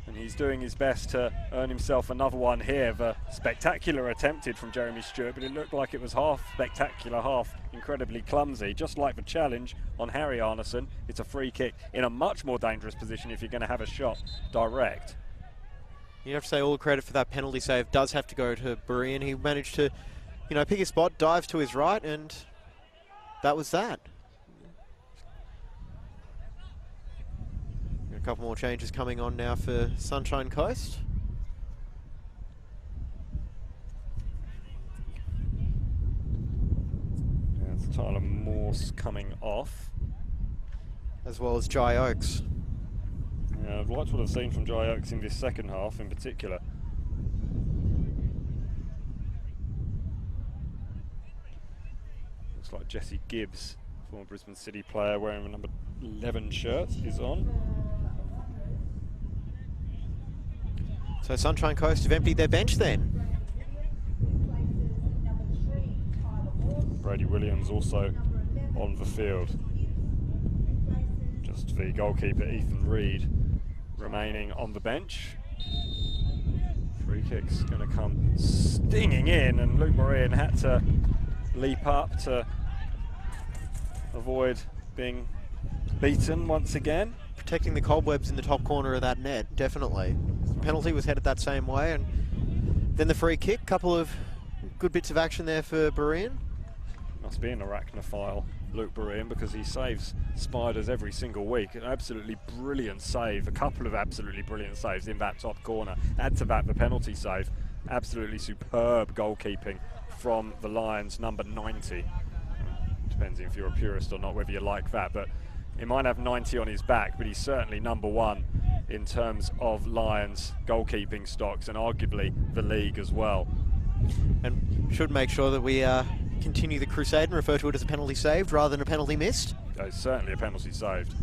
And he's doing his best to earn himself another one here. The spectacular attempted from Jeremy Stewart, but it looked like it was half spectacular, half incredibly clumsy. Just like the challenge on Harry Arneson, it's a free kick in a much more dangerous position if you're going to have a shot direct. You have to say all the credit for that penalty save does have to go to Breen. He managed to, you know, pick his spot, dives to his right, and that was that. A couple more changes coming on now for Sunshine Coast. Yeah, it's Tyler Morse coming off. As well as Jai Oakes. Yeah, I've liked what I've seen from Jai Oakes in this second half in particular. Looks like Jesse Gibbs, former Brisbane City player wearing a number 11 shirt, is on. So Sunshine Coast have emptied their bench then. Brady Williams also on the field. Just the goalkeeper Ethan Reid remaining on the bench. Free kick's going to come stinging in, and Luke Breen had to leap up to avoid being beaten once again. Protecting the cobwebs in the top corner of that net, definitely. The penalty was headed that same way, and then the free kick. Couple of good bits of action there for Breen. Must be an arachnophile, Luke Breen, because he saves spiders every single week. An absolutely brilliant save, a couple of absolutely brilliant saves in that top corner. Add to that the penalty save. Absolutely superb goalkeeping from the Lions, number 90. Depends if you're a purist or not, whether you like that, but he might have 90 on his back, but he's certainly number one in terms of Lions goalkeeping stocks, and arguably the league as well. And should make sure that we continue the crusade and refer to it as a penalty saved rather than a penalty missed. It's certainly a penalty saved.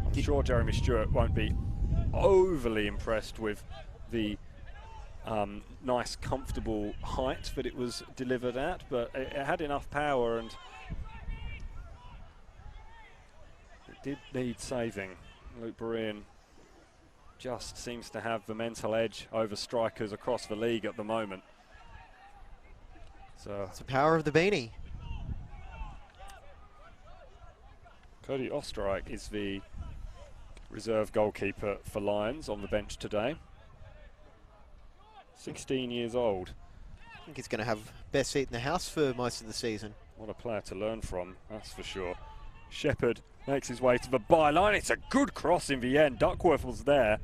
I'm sure Jeremy Stewart won't be overly impressed with the nice, comfortable height that it was delivered at, but it had enough power and it did need saving. Luke Breen just seems to have the mental edge over strikers across the league at the moment. So it's the power of the beanie. Cody Osterreich is the reserve goalkeeper for Lions on the bench today. 16 years old. I think he's going to have best seat in the house for most of the season. What a player to learn from, that's for sure. Shepherd makes his way to the byline. It's a good cross in the end. Duckworth was there.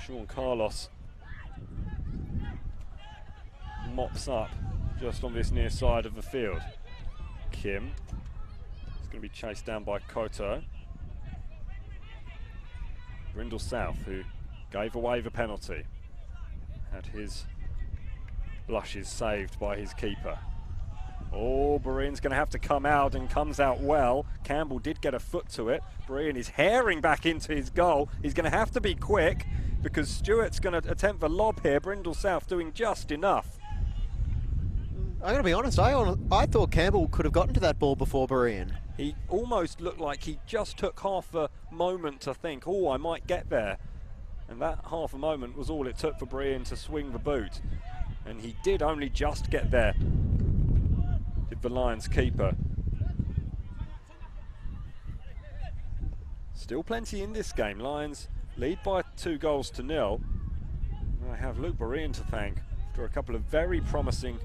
Sean Carlos mops up just on this near side of the field. Kim is going to be chased down by Koto. Brindle South, who gave away the penalty, had his blushes saved by his keeper. Oh, Breen's going to have to come out, and comes out well. Campbell did get a foot to it. Breen is herring back into his goal. He's going to have to be quick because Stewart's going to attempt the lob here. Brindle South doing just enough. I'm going to be honest, I thought Campbell could have gotten to that ball before Breen. He almost looked like he just took half a moment to think, oh, I might get there. And that half a moment was all it took for Breen to swing the boot. And he did only just get there, did the Lions keeper. Still plenty in this game. Lions lead by 2-0. I have Luke Berean to thank after a couple of very promising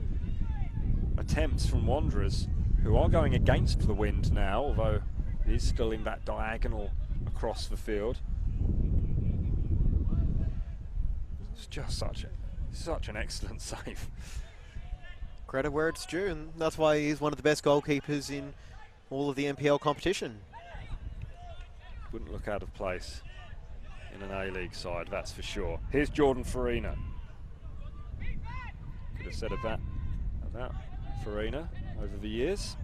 attempts from Wanderers, who are going against the wind now, although it is still in that diagonal across the field. It's just such an excellent save. Credit where it's due, and that's why he's one of the best goalkeepers in all of the NPL competition. Wouldn't look out of place in an A-League side, that's for sure. Here's Jordan Farina. Could have said about Farina over the years.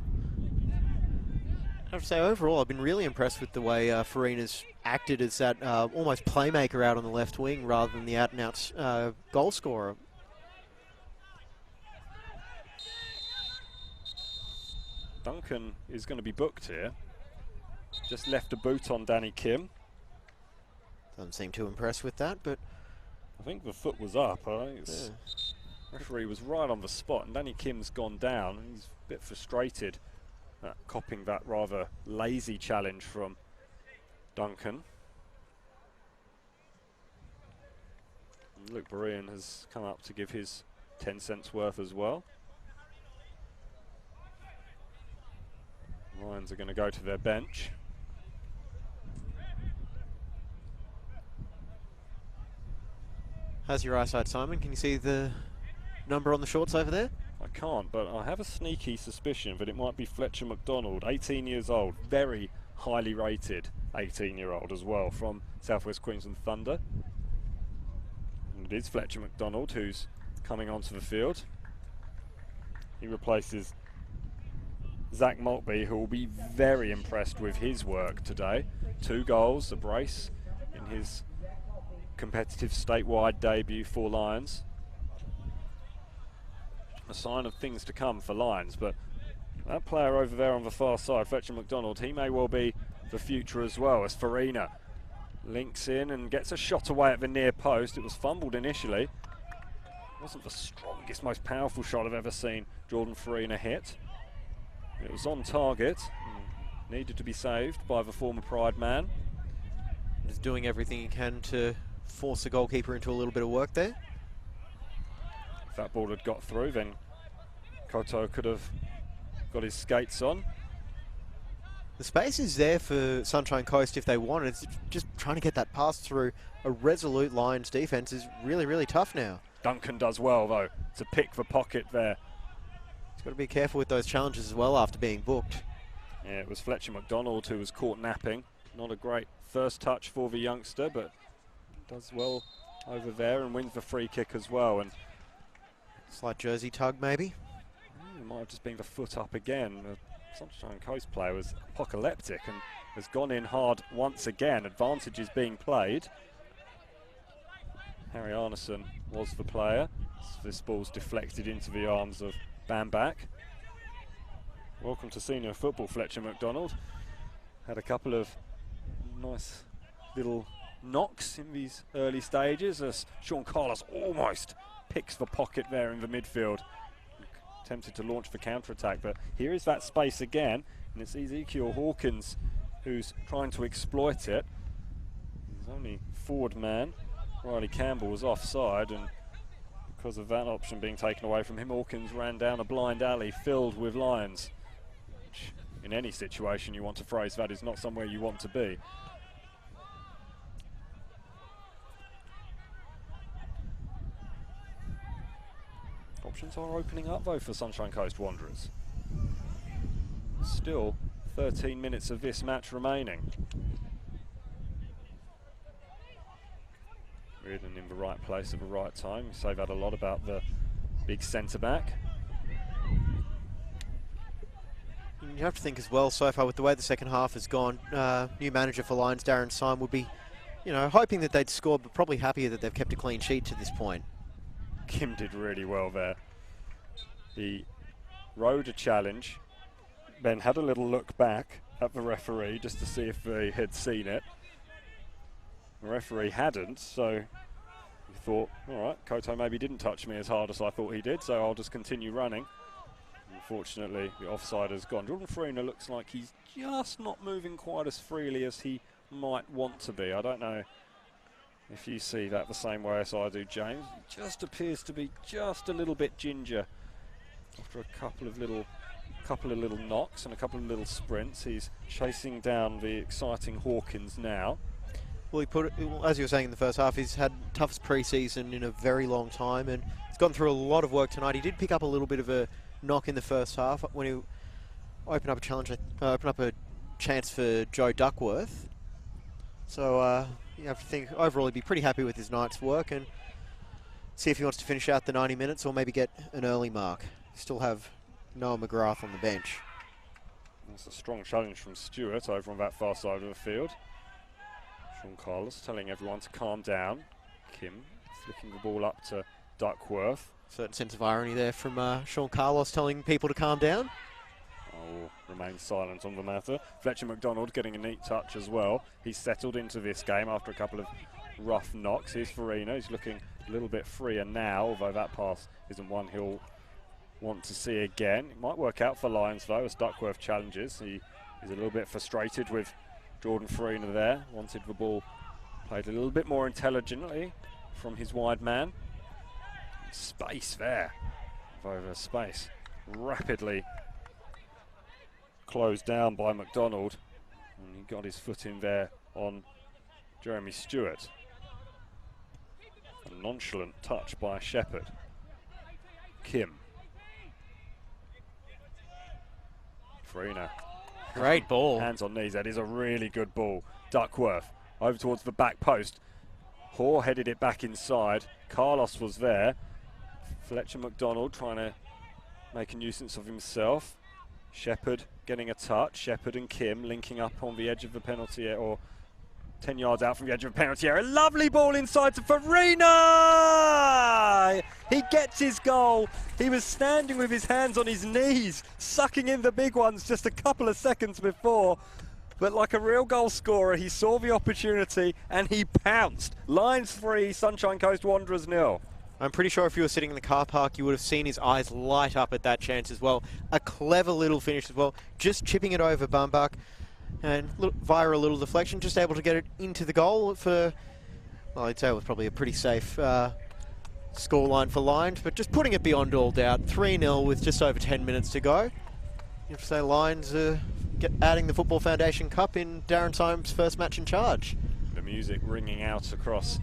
I have to say, overall, I've been really impressed with the way Farina's acted as that almost playmaker out on the left wing rather than the out-and-out goal scorer. Duncan is going to be booked here. Just left a boot on Danny Kim. Doesn't seem too impressed with that, but I think the foot was up. I think referee was right on the spot, and Danny Kim's gone down. He's a bit frustrated at copping that rather lazy challenge from Duncan. And Luke Berean has come up to give his 10 cents worth as well. Lions are going to go to their bench. How's your eyesight, Simon? Can you see the number on the shorts over there? I can't, but I have a sneaky suspicion that it might be Fletcher McDonald, 18 years old, very highly rated 18-year-old as well, from South West Queensland Thunder. And it is Fletcher McDonald who's coming onto the field. He replaces Zach Maltby, who will be very impressed with his work today. 2 goals, a brace in his competitive statewide debut for Lions. A sign of things to come for Lions, but that player over there on the far side, Fletcher McDonald, he may well be the future as well, as Farina links in and gets a shot away at the near post. It was fumbled initially. Wasn't the strongest, most powerful shot I've ever seen Jordan Farina hit. It was on target, needed to be saved by the former Pride man. He's doing everything he can to force the goalkeeper into a little bit of work there. If that ball had got through, then Koto could have got his skates on. The space is there for Sunshine Coast if they want it. It's just trying to get that pass through. A resolute Lions defence is really, really tough now. Duncan does well, though, to pick the pocket there. He's got to be careful with those challenges as well after being booked. Yeah, it was Fletcher McDonald who was caught napping. Not a great first touch for the youngster, but does well over there and wins the free kick as well. And slight jersey tug, maybe? It might have just been the foot up again. The Sunshine Coast player was apocalyptic and has gone in hard once again. Advantage is being played. Harry Arneson was the player. This ball's deflected into the arms of Bamback. Welcome to senior football, Fletcher McDonald. Had a couple of nice little knocks in these early stages as Sean Carlos almost picks the pocket there in the midfield. Tempted to launch the counter-attack, but here is that space again, and it's Ezekiel Hawkins who's trying to exploit it. His only forward man, Riley Campbell, was offside, and because of that option being taken away from him, Hawkins ran down a blind alley filled with Lions. Which, in any situation you want to phrase, that is not somewhere you want to be. Options are opening up though for Sunshine Coast Wanderers. Still 13 minutes of this match remaining. Reardon in the right place at the right time. You say that a lot about the big centre back. You have to think as well, so far with the way the second half has gone, new manager for Lions, Darren Syme, would be, hoping that they'd score, but probably happier that they've kept a clean sheet to this point. Kim did really well there. He rode a challenge, then had a little look back at the referee just to see if he had seen it. The referee hadn't, so he thought, all right, Koto maybe didn't touch me as hard as I thought he did, so I'll just continue running. Unfortunately, the offside has gone. Jordan Farina looks like he's just not moving quite as freely as he might want to be. I don't know If you see that the same way as I do, James, he just appears to be just a little bit ginger after a couple of little knocks and a couple of little sprints. He's chasing down the exciting Hawkins now. Well, as you were saying in the first half, he's had toughest pre-season in a very long time, and he's gone through a lot of work tonight. He did pick up a little bit of a knock in the first half when he opened up a chance for Joe Duckworth. So you have to think overall he'd be pretty happy with his night's work and see if he wants to finish out the 90 minutes or maybe get an early mark. Still have Noah McGrath on the bench. That's a strong challenge from Stewart over on that far side of the field. Sean Carlos telling everyone to calm down. Kim flicking the ball up to Duckworth. Certain sense of irony there from Sean Carlos telling people to calm down. I will remain silent on the matter. Fletcher McDonald getting a neat touch as well. He's settled into this game after a couple of rough knocks. Here's Farina. He's looking a little bit freer now, although that pass isn't one he'll want to see again. It might work out for Lions though as Duckworth challenges. He is a little bit frustrated with Jordan Farina there. Wanted the ball played a little bit more intelligently from his wide man. Space there. Over space. Rapidly closed down by McDonald. And he got his foot in there on Jeremy Stewart. A nonchalant touch by Shepherd. Kim. Farina. Great ball. Hands on knees. That is a really good ball. Duckworth over towards the back post. Hoare headed it back inside. Carlos was there. Fletcher McDonald trying to make a nuisance of himself. Shepherd getting a touch. Shepherd and Kim linking up on the edge of the penalty area, or 10 yards out from the edge of the penalty area. Lovely ball inside to Farina! He gets his goal. He was standing with his hands on his knees, sucking in the big ones just a couple of seconds before. But like a real goal scorer, he saw the opportunity and he pounced. Lions 3, Sunshine Coast Wanderers 0. I'm pretty sure if you were sitting in the car park, you would have seen his eyes light up at that chance as well. A clever little finish as well, just chipping it over Bumbuck. And via a little deflection, just able to get it into the goal for, well, I'd say it was probably a pretty safe scoreline for Lions, but just putting it beyond all doubt. 3-0 with just over 10 minutes to go. You have to say Lions adding the Football Foundation Cup in Darren Syme's first match in charge. The music ringing out across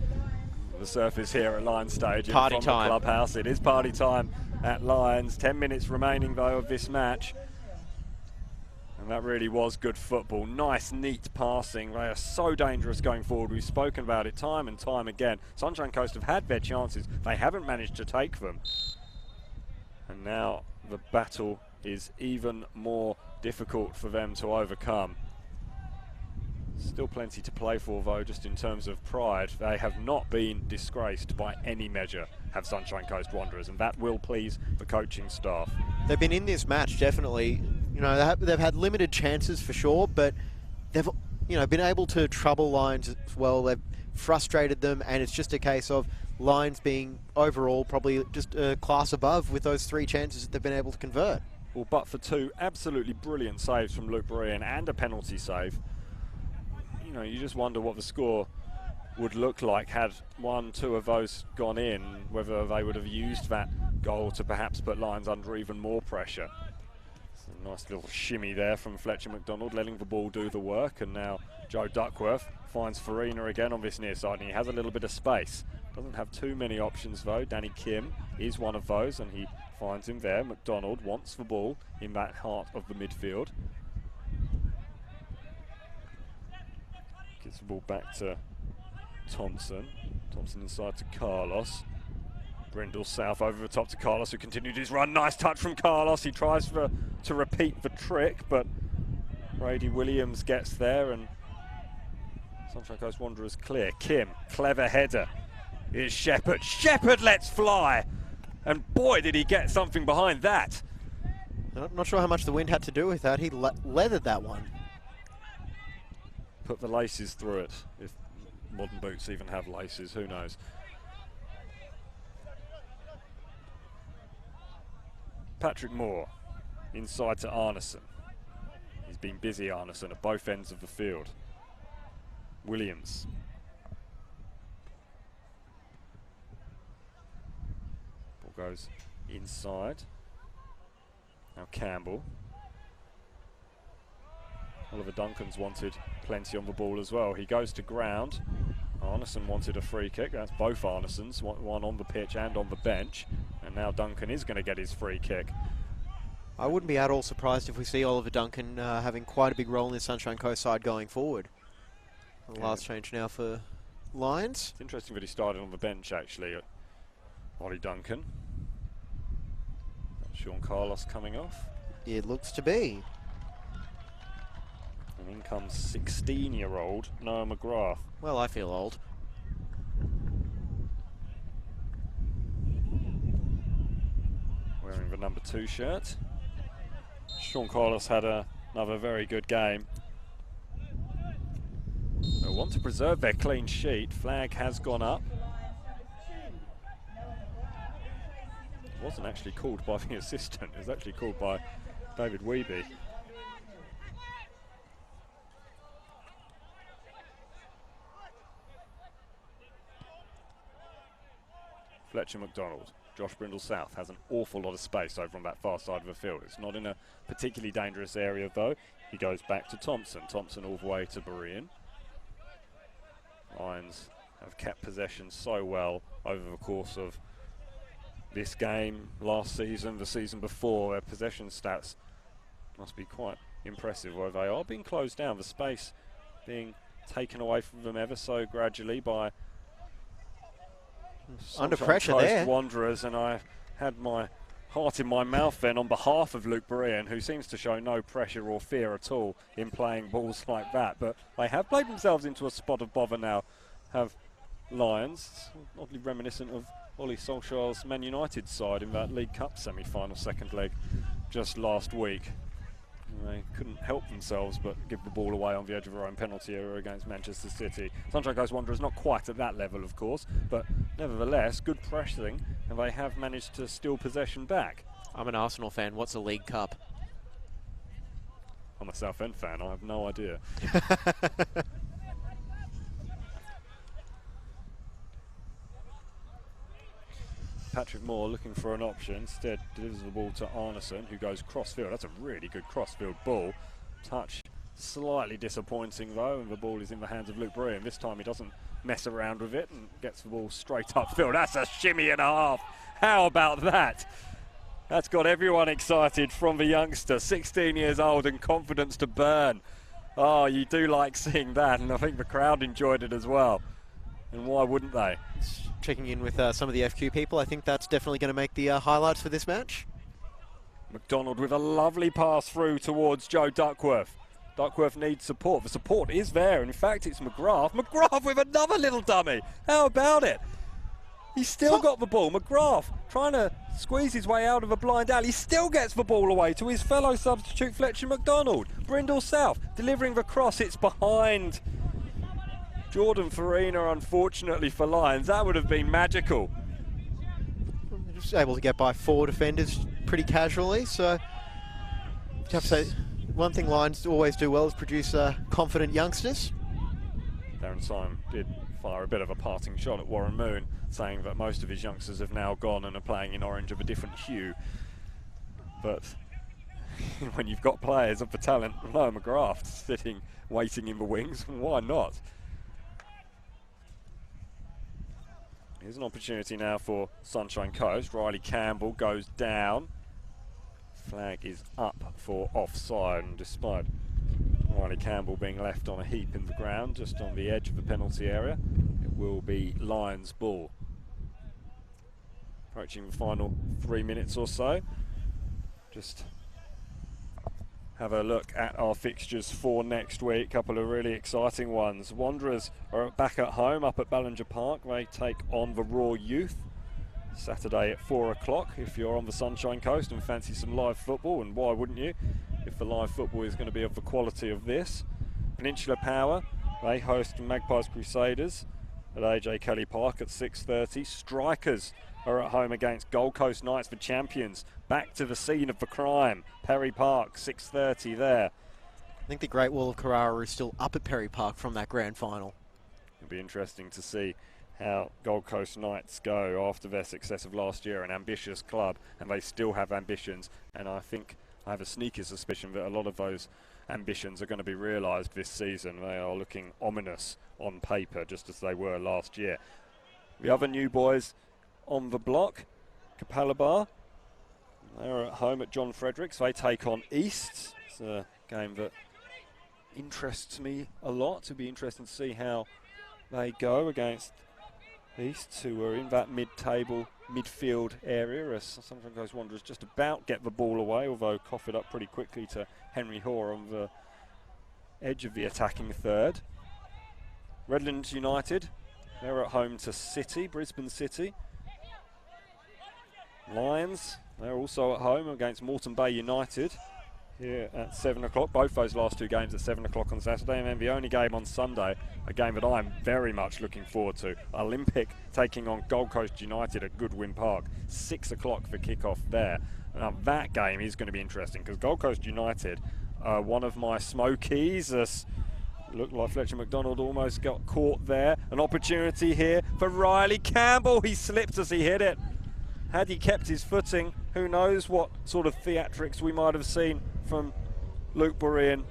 the surface here at Lions Stadium. Party from time. The clubhouse. It is party time at Lions. 10 minutes remaining though of this match. And that really was good football. Nice, neat passing. They are so dangerous going forward. We've spoken about it time and time again. Sunshine Coast have had their chances. They haven't managed to take them. And now the battle is even more difficult for them to overcome. Still plenty to play for though, just in terms of pride. They have not been disgraced by any measure, have Sunshine Coast Wanderers, and that will please the coaching staff. They've been in this match, definitely. You know, they've had limited chances for sure, but they've, you know, been able to trouble Lions as well. They've frustrated them, and it's just a case of Lions being overall probably just a class above with those 3 chances that they've been able to convert. Well, but for 2 absolutely brilliant saves from Luke Berean and a penalty save, you know, you just wonder what the score would look like had 1, 2 of those gone in, whether they would have used that goal to perhaps put Lions under even more pressure. It's a nice little shimmy there from Fletcher McDonald, letting the ball do the work, and now Joe Duckworth finds Farina again on this near side, and he has a little bit of space. Doesn't have too many options though. Danny Kim is one of those, and he finds him there. McDonald wants the ball in that heart of the midfield. Gets the ball back to Thompson. Thompson inside to Carlos. Brindle South over the top to Carlos, who continued his run. Nice touch from Carlos. He tries to repeat the trick, but Brady Williams gets there, and Sunshine Coast Wanderers clear. Kim, clever header. Here's Shepherd. Shepherd lets fly! And boy, did he get something behind that. I'm not sure how much the wind had to do with that. He leathered that one. Put the laces through it, if modern boots even have laces, who knows. Patrick Moore inside to Arneson. He's been busy, Arneson, at both ends of the field. Williams. goes inside. Now Campbell. Oliver Duncan's wanted plenty on the ball as well. He goes to ground. Arneson wanted a free kick. That's both Arnesons, one on the pitch and on the bench. And now Duncan is going to get his free kick. I wouldn't be at all surprised if we see Oliver Duncan having quite a big role in the Sunshine Coast side going forward. The last change now for Lions. It's interesting that he started on the bench, actually, Ollie Duncan. Sean Carlos coming off. It looks to be. And in comes 16-year-old Noah McGrath. Well, I feel old. Wearing the number 2 shirt. Sean Carlos had another very good game. They want to preserve their clean sheet. Flag has gone up. It wasn't actually called by the assistant. It was actually called by David Weeby. Fletcher McDonald. Josh Brindle South has an awful lot of space over on that far side of the field. It's not in a particularly dangerous area though. He goes back to Thompson. Thompson all the way to Berean. Lions have kept possession so well over the course of this game, last season, the season before. Their possession stats must be quite impressive where they are being closed down. The space being taken away from them ever so gradually by under pressure there. Wanderers, and I had my heart in my mouth then on behalf of Luke Berean, who seems to show no pressure or fear at all in playing balls like that. But they have played themselves into a spot of bother now, have Lions. Oddly reminiscent of Ollie Solskjaer's Man United side in that League Cup semi-final second leg just last week. They couldn't help themselves but give the ball away on the edge of their own penalty area against Manchester City. Sunshine Coast Wanderers not quite at that level, of course, but nevertheless, good pressing, and they have managed to steal possession back. I'm an Arsenal fan. What's a League Cup? I'm a Southend fan. I have no idea. Patrick Moore looking for an option, instead delivers the ball to Arneson, who goes cross-field. That's a really good cross-field ball. Touch slightly disappointing though, and the ball is in the hands of Luke Berean. This time he doesn't mess around with it and gets the ball straight upfield. That's a shimmy and a half. How about that? That's got everyone excited from the youngster, 16 years old and confidence to burn. Oh, you do like seeing that, and I think the crowd enjoyed it as well. And why wouldn't they? Checking in with some of the FQ people, I think that's definitely going to make the highlights for this match. McDonald with a lovely pass through towards Joe Duckworth. Duckworth needs support. The support is there. In fact, it's McGrath. McGrath with another little dummy. How about it? He's still got the ball. McGrath trying to squeeze his way out of a blind alley. He still gets the ball away to his fellow substitute Fletcher McDonald. Brindle South delivering the cross. It's behind Jordan Farina, unfortunately for Lions. That would have been magical. Just able to get by 4 defenders pretty casually, so you have to say one thing Lions always do well is produce confident youngsters. Darren Syme did fire a bit of a parting shot at Warren Moon, saying that most of his youngsters have now gone and are playing in orange of a different hue. But when you've got players of the talent of Noah McGrath sitting, waiting in the wings, why not? Here's an opportunity now for Sunshine Coast. Riley Campbell goes down. Flag is up for offside, and despite Riley Campbell being left on a heap in the ground, just on the edge of the penalty area, it will be Lions ball. Approaching the final 3 minutes or so. Just have a look at our fixtures for next week. A couple of really exciting ones. Wanderers are back at home up at Ballinger Park. They take on the Raw Youth Saturday at 4 o'clock. If you're on the Sunshine Coast and fancy some live football, and why wouldn't you if the live football is going to be of the quality of this. Peninsula Power, they host Magpies Crusaders at AJ Kelly Park at 6:30. Strikers are at home against Gold Coast Knights, the champions. Back to the scene of the crime, Perry Park, 6:30 there. I think the Great Wall of Carrara is still up at Perry Park from that grand final. It'll be interesting to see how Gold Coast Knights go after their success of last year, an ambitious club, and they still have ambitions. And I think I have a sneaky suspicion that a lot of those ambitions are going to be realised this season. They are looking ominous on paper, just as they were last year. The other new boys on the block, Capalaba, they're at home at John Fredericks. They take on East. It's a game that interests me a lot. It'll be interesting to see how they go against East, who are in that mid-table, midfield area, as Sunshine Coast Wanderers just about get the ball away, although cough it up pretty quickly to Henry Hoare on the edge of the attacking third. Redlands United, they're at home to City, Brisbane City. Lions, they're also at home against Moreton Bay United here at 7 o'clock. Both those last two games at 7 o'clock on Saturday, and then the only game on Sunday, a game that I'm very much looking forward to, Olympic taking on Gold Coast United at Goodwin Park. 6 o'clock for kickoff there. Now that game is going to be interesting because Gold Coast United are one of my smokies. Looked like Fletcher McDonald almost got caught there. An opportunity here for Riley Campbell. He slipped as he hit it. Had he kept his footing, who knows what sort of theatrics we might have seen from Luke Borean.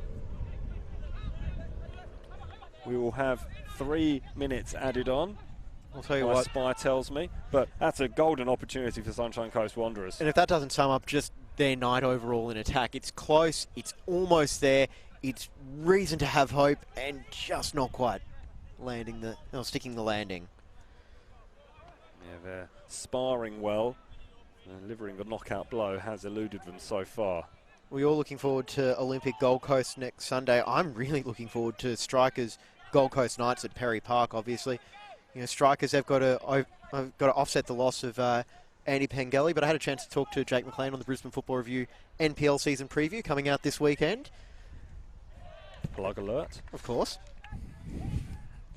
We will have 3 minutes added on. I'll tell you my what, spy tells me, but that's a golden opportunity for Sunshine Coast Wanderers. and if that doesn't sum up just their night overall in attack, it's close, it's almost there, it's reason to have hope, and just not quite sticking the landing. Yeah, they're sparring well. Delivering the knockout blow has eluded them so far. We're all looking forward to Olympic Gold Coast next Sunday. I'm really looking forward to Strikers Gold Coast Knights at Perry Park, obviously. You know, Strikers, they've got to offset the loss of Andy Pengelly, but I had a chance to talk to Jake McLean on the Brisbane Football Review NPL season preview coming out this weekend. Plug alert. Of course.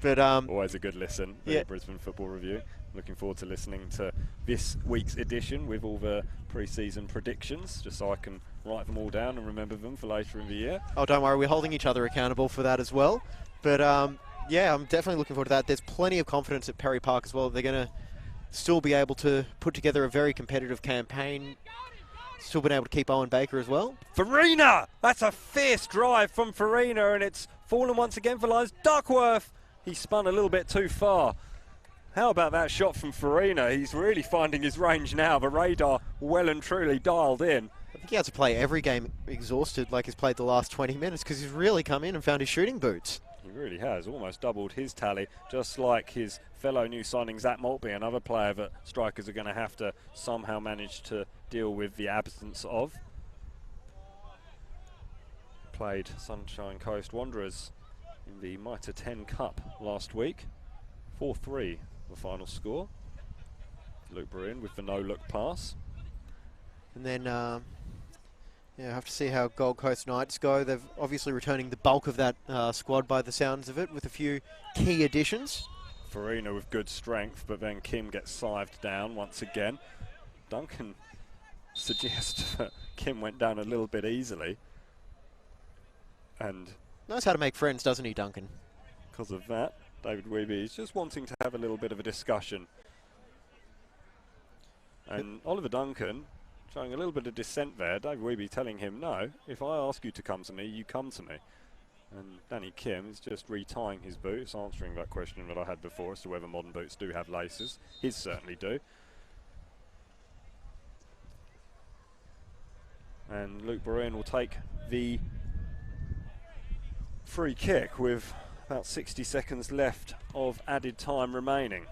But always a good listen, the yeah. Brisbane Football Review. Looking forward to listening to this week's edition with all the pre-season predictions, just so I can write them all down and remember them for later in the year. Oh, don't worry, we're holding each other accountable for that as well. But yeah, I'm definitely looking forward to that. There's plenty of confidence at Perry Park as well. They're going to still be able to put together a very competitive campaign. Still been able to keep Owen Baker as well. Farina! That's a fierce drive from Farina, and it's fallen once again for Lions. Duckworth! He spun a little bit too far. How about that shot from Farina? He's really finding his range now. The radar well and truly dialed in. I think he has to play every game exhausted like he's played the last 20 minutes because he's really come in and found his shooting boots. He really has, almost doubled his tally, just like his fellow new signing Zach Maltby, another player that Strikers are going to have to somehow manage to deal with the absence of. Played Sunshine Coast Wanderers in the Mitre 10 Cup last week. 4-3 the final score. Luke Bruin with the no-look pass. And then, yeah, have to see how Gold Coast Knights go. They're obviously returning the bulk of that squad by the sounds of it with a few key additions. Farina with good strength, but then Kim gets sived down once again. Duncan suggests that Kim went down a little bit easily. And knows how to make friends, doesn't he, Duncan? Because of that, David Weeby is just wanting to have a little bit of a discussion. And Oliver Duncan showing a little bit of dissent there. David Weeby telling him, no, if I ask you to come to me, you come to me. And Danny Kim is just retying his boots, answering that question that I had before as to whether modern boots do have laces. His certainly do. And Luke Borean will take the free kick with about 60 seconds left of added time remaining.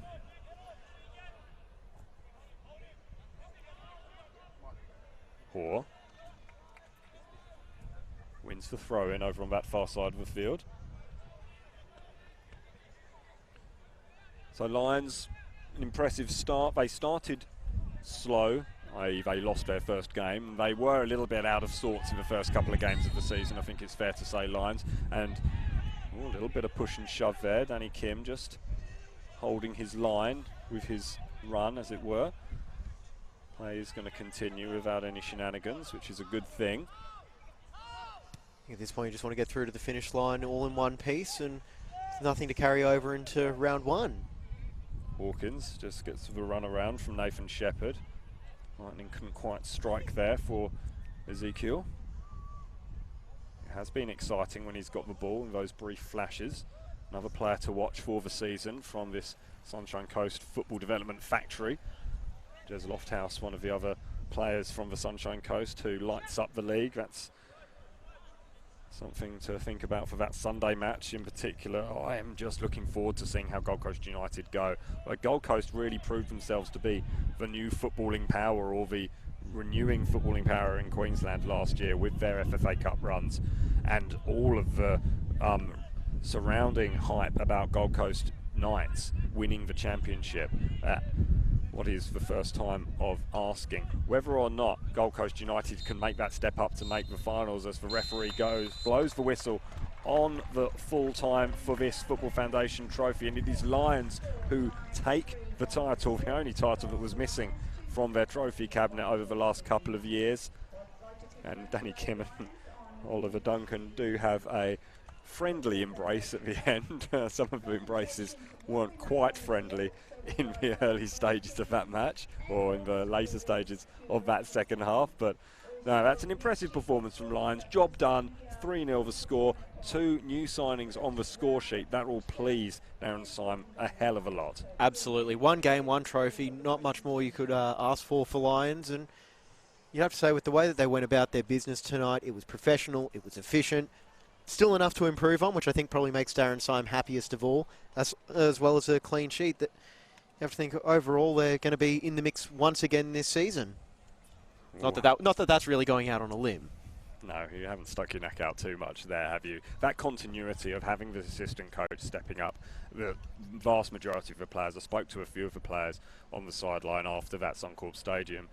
Hoare wins the throw in over on that far side of the field. So Lions, an impressive start. They started slow, i.e. they lost their first game. They were a little bit out of sorts in the first couple of games of the season, I think it's fair to say, Lions. And a little bit of push and shove there. Danny Kim just holding his line with his run, as it were. Play is going to continue without any shenanigans, which is a good thing. At this point, you just want to get through to the finish line all in one piece and nothing to carry over into round one. Hawkins just gets the run around from Nathan Shepherd. Lightning couldn't quite strike there for Ezekiel. It has been exciting when he's got the ball in those brief flashes. Another player to watch for the season from this Sunshine Coast Football Development Factory. Jez Lofthouse, one of the other players from the Sunshine Coast who lights up the league. That's something to think about for that Sunday match in particular. I am just looking forward to seeing how Gold Coast United go. Like, Gold Coast really proved themselves to be the new footballing power, or the renewing footballing power in Queensland last year with their FFA Cup runs, and all of the surrounding hype about Gold Coast Knights winning the championship. What is the first time of asking whether or not Gold Coast United can make that step up to make the finals, as the referee blows the whistle on the full time for this Football Foundation trophy, and it is Lions who take the title, the only title that was missing from their trophy cabinet over the last couple of years. And Danny Kim and Oliver Duncan do have a friendly embrace at the end. Some of the embraces weren't quite friendly in the early stages of that match, or in the later stages of that second half, but no, that's an impressive performance from Lions. Job done, 3-0 the score, 2 new signings on the score sheet. That will please Darren Syme a hell of a lot. Absolutely. 1 game, 1 trophy, not much more you could ask for Lions, and you have to say, with the way that they went about their business tonight, it was professional, it was efficient. Still enough to improve on, which I think probably makes Darren Syme happiest of all, as well as a clean sheet. That you have to think overall they're going to be in the mix once again this season. Not that that's really going out on a limb. No, you haven't stuck your neck out too much there, have you? That continuity of having the assistant coach stepping up, the vast majority of the players, I spoke to a few of the players on the sideline after that Suncorp Stadium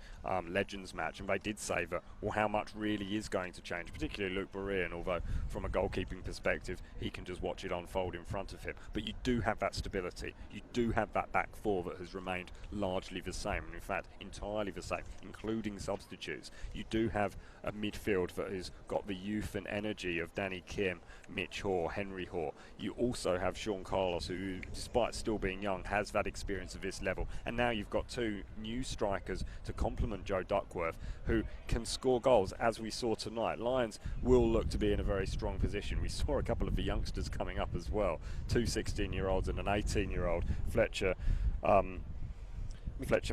Legends match, and they did say that, well, how much really is going to change, particularly Luke Berean, although from a goalkeeping perspective, he can just watch it unfold in front of him. But you do have that stability. You do have that back four that has remained largely the same, and in fact, entirely the same, including substitutes. You do have a midfield that has got the youth and energy of Danny Kim, Mitch Hoare, Henry Hoare. You also have Sean Carlos, who, despite still being young, has that experience of this level. And now you've got 2 new strikers to complement Joe Duckworth, who can score goals, as we saw tonight. Lions will look to be in a very strong position. We saw a couple of the youngsters coming up as well. 2 16-year-olds and an 18-year-old, Fletcher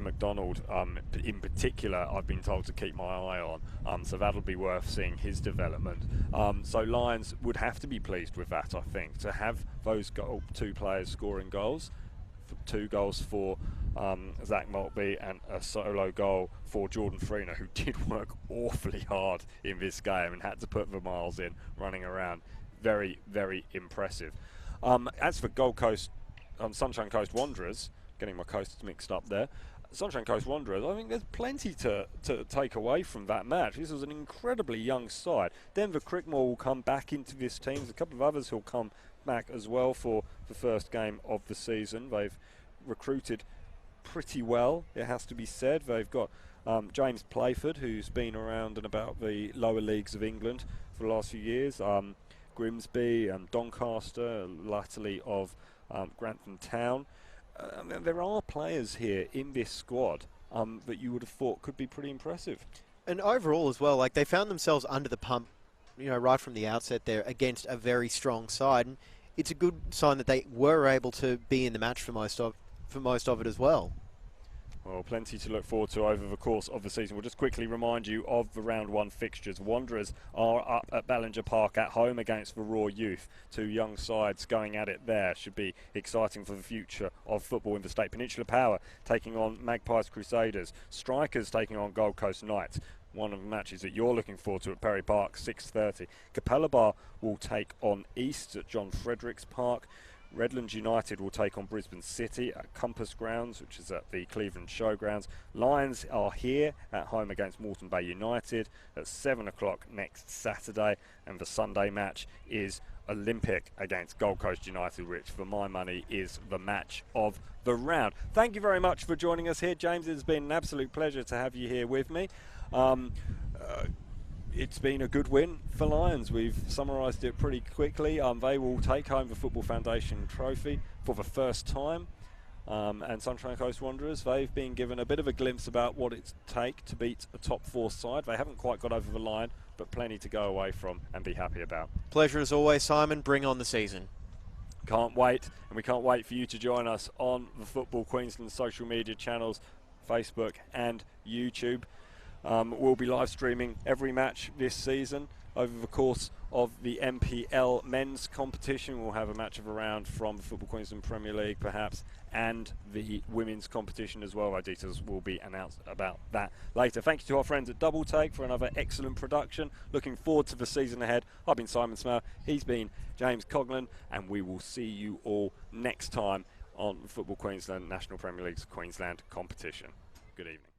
McDonald in particular, I've been told to keep my eye on, so that'll be worth seeing his development. So Lions would have to be pleased with that, I think, to have those 2 players scoring goals. 2 goals for Zach Maltby and a solo goal for Jordan Freena, who did work awfully hard in this game and had to put the miles in running around. Very, very impressive. As for Gold Coast, Sunshine Coast Wanderers, getting my coasts mixed up there, Sunshine Coast Wanderers, I think there's plenty to take away from that match. This was an incredibly young side. Denver Crickmore will come back into this team. There's a couple of others who'll come back as well for the first game of the season. They've recruited pretty well, it has to be said. They've got James Playford, who's been around and about the lower leagues of England for the last few years. Grimsby, Doncaster, latterly of Grantham Town. There are players here in this squad that you would have thought could be pretty impressive. And overall as well, like, they found themselves under the pump, right from the outset there against a very strong side. And it's a good sign that they were able to be in the match for most of it as well. Well, plenty to look forward to over the course of the season. We'll just quickly remind you of the round 1 fixtures. Wanderers are up at Ballinger Park at home against the Raw Youth. 2 young sides going at it there. Should be exciting for the future of football in the state. Peninsula Power taking on Magpies Crusaders. Strikers taking on Gold Coast Knights. One of the matches that you're looking forward to at Perry Park, 6:30. Capella Bar will take on East at John Fredericks Park. Redlands United will take on Brisbane City at Compass Grounds, which is at the Cleveland Showgrounds. Lions are here at home against Moreton Bay United at 7 o'clock next Saturday. And the Sunday match is Olympic against Gold Coast United, which for my money is the match of the round. Thank you very much for joining us here, James. It's been an absolute pleasure to have you here with me. It's been a good win for Lions. We've summarised it pretty quickly. They will take home the Football Foundation trophy for the first time. and Sunshine Coast Wanderers, they've been given a bit of a glimpse about what it takes to beat a top 4 side. They haven't quite got over the line, but plenty to go away from and be happy about. Pleasure as always, Simon. Bring on the season. Can't wait, and we can't wait for you to join us on the Football Queensland social media channels, Facebook and YouTube. We'll be live streaming every match this season. Over the course of the MPL men's competition, we'll have a match of a round from the Football Queensland Premier League perhaps, and the women's competition as well. Our details will be announced about that later. Thank you to our friends at Double Take for another excellent production. Looking forward to the season ahead. I've been Simon Smell, he's been James Coughlin, and we will see you all next time on Football Queensland National Premier League's Queensland competition. Good evening.